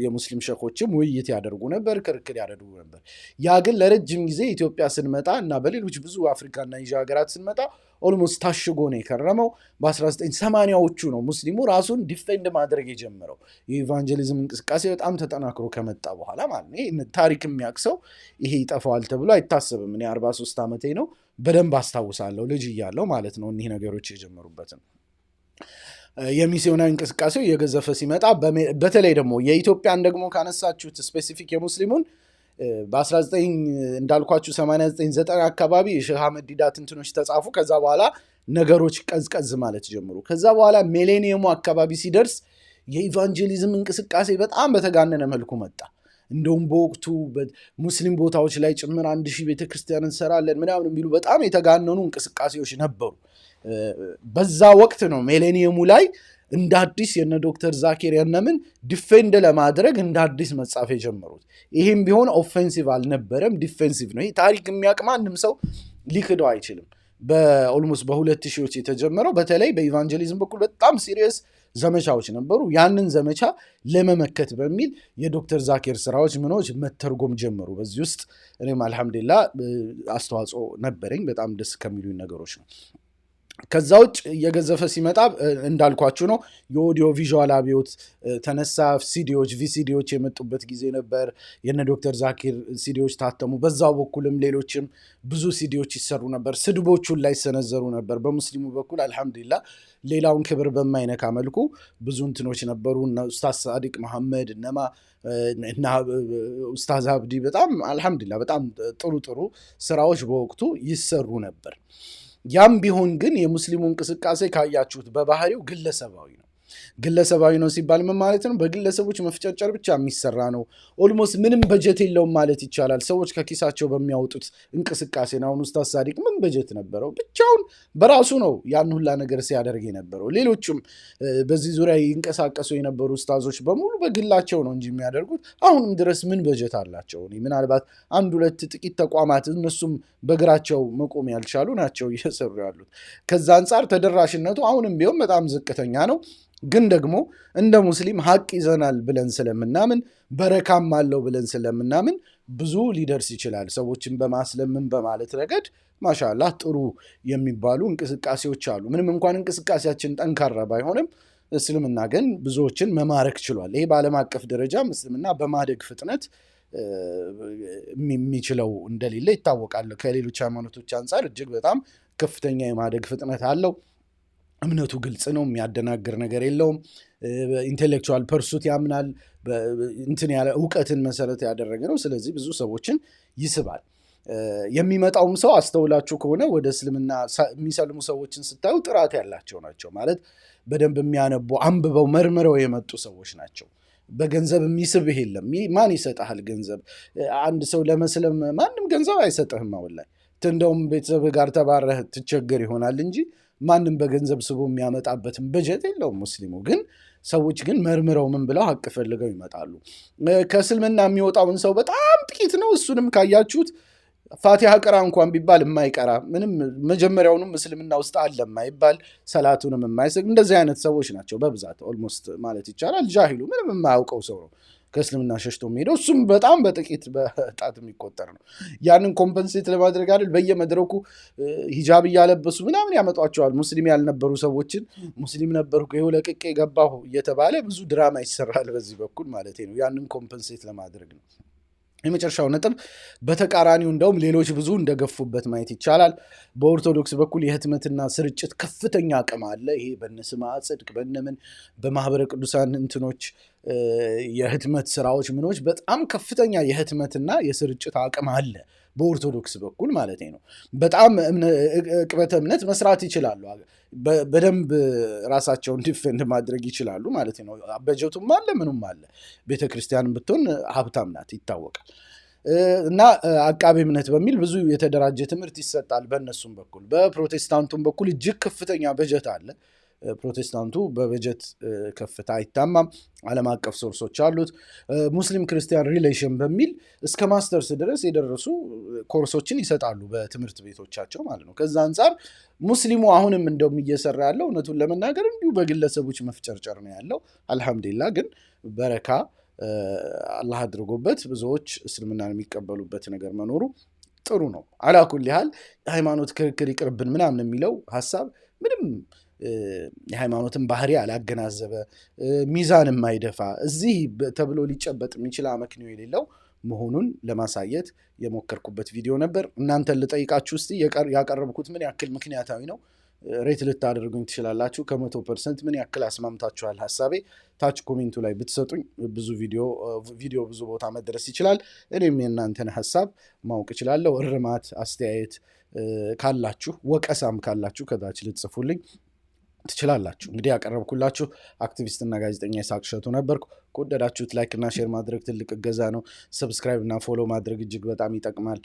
[SPEAKER 1] የሙስሊም ሸኾችም ውይይት ያደርጉ ነበር፣ ክርክር ያደርጉ ነበር። ያ ግን ለረጅም ጊዜ ኢትዮጵያ ስንመጣ እና በሌሎች ብዙ አፍሪካና ኤዥያ ሀገራት ስንመጣ ኦልሞስት ታሽጎ ነው የከረመው። በ1980ዎቹ ነው ሙስሊሙ ራሱን ዲፌንድ ማድረግ የጀመረው። የኢቫንጀሊዝም እንቅስቃሴ በጣም ተጠናክሮ ከመጣ በኋላ ማለት ነው። ይህ ታሪክ የሚያቅሰው ይሄ ይጠፋዋል ተብሎ አይታሰብም። እኔ 43 ዓመቴ ነው፣ በደንብ አስታውሳለሁ ልጅ እያለሁ ማለት ነው እኒህ ነገሮች የጀመሩበትን። የሚስዮናዊ እንቅስቃሴው እየገዘፈ ሲመጣ በተለይ ደግሞ የኢትዮጵያን ደግሞ ካነሳችሁት ስፔሲፊክ የሙስሊሙን በ19 እንዳልኳችሁ 89 አካባቢ የሼህ አህመድ ዲዳት እንትኖች ተጻፉ። ከዛ በኋላ ነገሮች ቀዝቀዝ ማለት ጀምሩ። ከዛ በኋላ ሚሌኒየሙ አካባቢ ሲደርስ የኢቫንጀሊዝም እንቅስቃሴ በጣም በተጋነነ መልኩ መጣ። እንደውም በወቅቱ ሙስሊም ቦታዎች ላይ ጭምር 1000 ቤተክርስቲያን እንሰራለን ምናምን የሚሉ በጣም የተጋነኑ እንቅስቃሴዎች ነበሩ። በዛ ወቅት ነው ሚሌኒየሙ ላይ እንደ አዲስ የነ ዶክተር ዛኪር የነምን ዲፌንድ ለማድረግ እንደ አዲስ መጻፍ የጀመሩት። ይህም ቢሆን ኦፌንሲቭ አልነበረም፣ ዲፌንሲቭ ነው። ይህ ታሪክ የሚያውቅ ማንም ሰው ሊክደው አይችልም። በኦልሞስት በ2000ዎች የተጀመረው በተለይ በኢቫንጀሊዝም በኩል በጣም ሲሪየስ ዘመቻዎች ነበሩ። ያንን ዘመቻ ለመመከት በሚል የዶክተር ዛኪር ስራዎች ምኖች መተርጎም ጀመሩ። በዚህ ውስጥ እኔም አልሐምዱሊላህ አስተዋጽኦ ነበረኝ። በጣም ደስ ከሚሉኝ ነገሮች ነው። ከዛ ውጭ እየገዘፈ ሲመጣ እንዳልኳችሁ ነው የኦዲዮ ቪዥዋል አብዮት ተነሳ። ሲዲዎች ቪሲዲዎች የመጡበት ጊዜ ነበር። የነ ዶክተር ዛኪር ሲዲዎች ታተሙ። በዛው በኩልም ሌሎችም ብዙ ሲዲዎች ይሰሩ ነበር። ስድቦቹን ላይ ሰነዘሩ ነበር። በሙስሊሙ በኩል አልሐምዱሊላህ ሌላውን ክብር በማይነካ መልኩ ብዙ እንትኖች ነበሩ። ኡስታዝ ሳዲቅ መሐመድ እና ኡስታዝ አብዲ በጣም አልሐምዱሊላህ በጣም ጥሩ ጥሩ ስራዎች በወቅቱ ይሰሩ ነበር። ያም ቢሆን ግን የሙስሊሙ እንቅስቃሴ ካያችሁት በባህሪው ግለሰባዊ ነው። ግለሰባዊ ነው ሲባል ምን ማለት ነው? በግለሰቦች መፍጨርጨር ብቻ የሚሰራ ነው። ኦልሞስት ምንም በጀት የለውም ማለት ይቻላል። ሰዎች ከኪሳቸው በሚያወጡት እንቅስቃሴ ነው። አሁን ኡስታዝ ሳዲቅ ምን በጀት ነበረው? ብቻውን በራሱ ነው ያን ሁላ ነገር ሲያደርግ የነበረው። ሌሎችም በዚህ ዙሪያ ይንቀሳቀሱ የነበሩ ኡስታዞች በሙሉ በግላቸው ነው እንጂ የሚያደርጉት አሁንም ድረስ ምን በጀት አላቸው? ምናልባት አንድ ሁለት ጥቂት ተቋማት እነሱም በእግራቸው መቆም ያልቻሉ ናቸው እየሰሩ ያሉት። ከዛ አንጻር ተደራሽነቱ አሁንም ቢሆን በጣም ዝቅተኛ ነው። ግን ደግሞ እንደ ሙስሊም ሀቅ ይዘናል ብለን ስለምናምን በረካም አለው ብለን ስለምናምን ብዙ ሊደርስ ይችላል። ሰዎችን በማስለምን በማለት ረገድ ማሻአላህ ጥሩ የሚባሉ እንቅስቃሴዎች አሉ። ምንም እንኳን እንቅስቃሴያችን ጠንካራ ባይሆንም እስልምና ግን ብዙዎችን መማረክ ችሏል። ይሄ በዓለም አቀፍ ደረጃ እስልምና በማደግ ፍጥነት የሚችለው እንደሌለ ይታወቃል። ከሌሎች ሃይማኖቶች አንጻር እጅግ በጣም ከፍተኛ የማደግ ፍጥነት አለው። እምነቱ ግልጽ ነው፣ የሚያደናግር ነገር የለውም። ኢንቴሌክቹዋል ፐርሱት ያምናል፣ እንትን ያለ እውቀትን መሰረት ያደረገ ነው። ስለዚህ ብዙ ሰዎችን ይስባል። የሚመጣውም ሰው አስተውላችሁ ከሆነ ወደ እስልምና የሚሰልሙ ሰዎችን ስታዩ ጥራት ያላቸው ናቸው። ማለት በደንብ የሚያነቡ አንብበው መርምረው የመጡ ሰዎች ናቸው። በገንዘብ የሚስብህ የለም። ማን ይሰጥሃል ገንዘብ? አንድ ሰው ለመስለም ማንም ገንዘብ አይሰጥህም። አሁን ላይ እንደውም ቤተሰብ ጋር ተባረህ ትቸገር ይሆናል እንጂ ማንም በገንዘብ ስቦ የሚያመጣበትን በጀት የለውም ሙስሊሙ። ግን ሰዎች ግን መርምረው ምን ብለው ሀቅ ፈልገው ይመጣሉ። ከእስልምና የሚወጣውን ሰው በጣም ጥቂት ነው። እሱንም ካያችሁት ፋቲሃ ቅራ እንኳን ቢባል የማይቀራ ምንም መጀመሪያውንም እስልምና ውስጥ አለ የማይባል ሰላቱንም የማይሰግድ እንደዚህ አይነት ሰዎች ናቸው በብዛት ኦልሞስት ማለት ይቻላል። ጃሂሉ ምንም የማያውቀው ሰው ነው ከእስልምና ሸሽቶ የሚሄደው። እሱም በጣም በጥቂት በጣት የሚቆጠር ነው። ያንን ኮምፐንሴት ለማድረግ አይደል በየመድረኩ ሂጃብ እያለበሱ ምናምን ያመጧቸዋል። ሙስሊም ያልነበሩ ሰዎችን ሙስሊም ነበርኩ ይኸው ለቅቄ ገባሁ እየተባለ ብዙ ድራማ ይሰራል በዚህ በኩል ማለት ነው። ያንን ኮምፐንሴት ለማድረግ ነው። የመጨረሻው ነጥብ በተቃራኒው እንደውም ሌሎች ብዙ እንደገፉበት ማየት ይቻላል። በኦርቶዶክስ በኩል የህትመትና ስርጭት ከፍተኛ አቅም አለ። ይሄ በነስማ ጽድቅ በነምን በማህበረ ቅዱሳን እንትኖች የህትመት ስራዎች ምኖች በጣም ከፍተኛ የህትመትና የስርጭት አቅም አለ በኦርቶዶክስ በኩል ማለት ነው። በጣም ቅበተ እምነት መስራት ይችላሉ። በደንብ ራሳቸውን ዲፌንድ ማድረግ ይችላሉ ማለት ነው። በጀቱም አለ ምኑም አለ። ቤተክርስቲያንም ብትሆን ሀብታም ናት ይታወቃል። እና አቃቤ እምነት በሚል ብዙ የተደራጀ ትምህርት ይሰጣል በእነሱም በኩል። በፕሮቴስታንቱም በኩል እጅግ ከፍተኛ በጀት አለ። ፕሮቴስታንቱ በበጀት ከፍታ አይታማም። ዓለም አቀፍ ሶርሶች አሉት። ሙስሊም ክርስቲያን ሪሌሽን በሚል እስከ ማስተርስ ድረስ የደረሱ ኮርሶችን ይሰጣሉ በትምህርት ቤቶቻቸው ማለት ነው። ከዛ አንጻር ሙስሊሙ አሁንም እንደውም እየሰራ ያለው እውነቱን ለመናገር እንዲሁ በግለሰቦች መፍጨርጨር ነው ያለው። አልሐምዱሊላህ ግን በረካ አላህ አድርጎበት ብዙዎች እስልምናን የሚቀበሉበት ነገር መኖሩ ጥሩ ነው። አላኩል ያህል የሃይማኖት ክርክር ይቅርብን ምናምን የሚለው ሀሳብ ምንም የሃይማኖትን ባህሪ አላገናዘበ ሚዛን የማይደፋ እዚህ ተብሎ ሊጨበጥ የሚችል አመክንዮ የሌለው መሆኑን ለማሳየት የሞከርኩበት ቪዲዮ ነበር። እናንተን ልጠይቃችሁ እስቲ ያቀረብኩት ምን ያክል ምክንያታዊ ነው? ሬት ልታደርጉኝ ትችላላችሁ። ከ100% ምን ያክል አስማምታችኋል? ሀሳቤ ታች ኮሜንቱ ላይ ብትሰጡኝ ብዙ ቪዲዮ ብዙ ቦታ መድረስ ይችላል። እኔም የእናንተን ሀሳብ ማወቅ እችላለሁ። እርማት አስተያየት ካላችሁ ወቀሳም ካላችሁ ከታች ልትጽፉልኝ ትችላላችሁ። እንግዲህ ያቀረብኩላችሁ አክቲቪስትና ጋዜጠኛ ይስሐቅ እሸቱ ነበርኩ። ከወደዳችሁት ላይክ እና ሼር ማድረግ ትልቅ እገዛ ነው። ሰብስክራይብ እና ፎሎ ማድረግ እጅግ በጣም ይጠቅማል።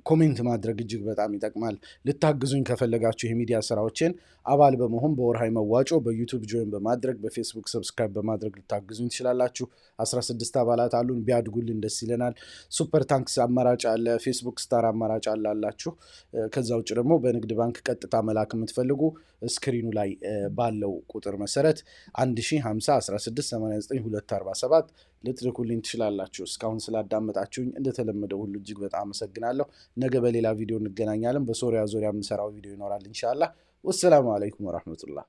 [SPEAKER 1] ኮሜንት ማድረግ እጅግ በጣም ይጠቅማል። ልታግዙኝ ከፈለጋችሁ የሚዲያ ስራዎችን አባል በመሆን በወርሃዊ መዋጮ በዩቱብ ጆይን በማድረግ በፌስቡክ ሰብስክራይብ በማድረግ ልታግዙኝ ትችላላችሁ። 16 አባላት አሉን። ቢያድጉልን ደስ ይለናል። ሱፐር ታንክስ አማራጭ አለ። ፌስቡክ ስታር አማራጭ አላላችሁ። ከዛ ውጭ ደግሞ በንግድ ባንክ ቀጥታ መላክ የምትፈልጉ ስክሪኑ ላይ ባለው ቁጥር መሰረት 10501689 ልትልኩልኝ ትችላላችሁ። እስካሁን ስላዳመጣችሁኝ እንደተለመደው ሁሉ እጅግ በጣም አመሰግናለሁ። ነገ በሌላ ቪዲዮ እንገናኛለን። በሶሪያ ዙሪያ የምንሰራው ቪዲዮ ይኖራል ኢንሻአላህ። ወሰላሙ አለይኩም ወራህመቱላህ።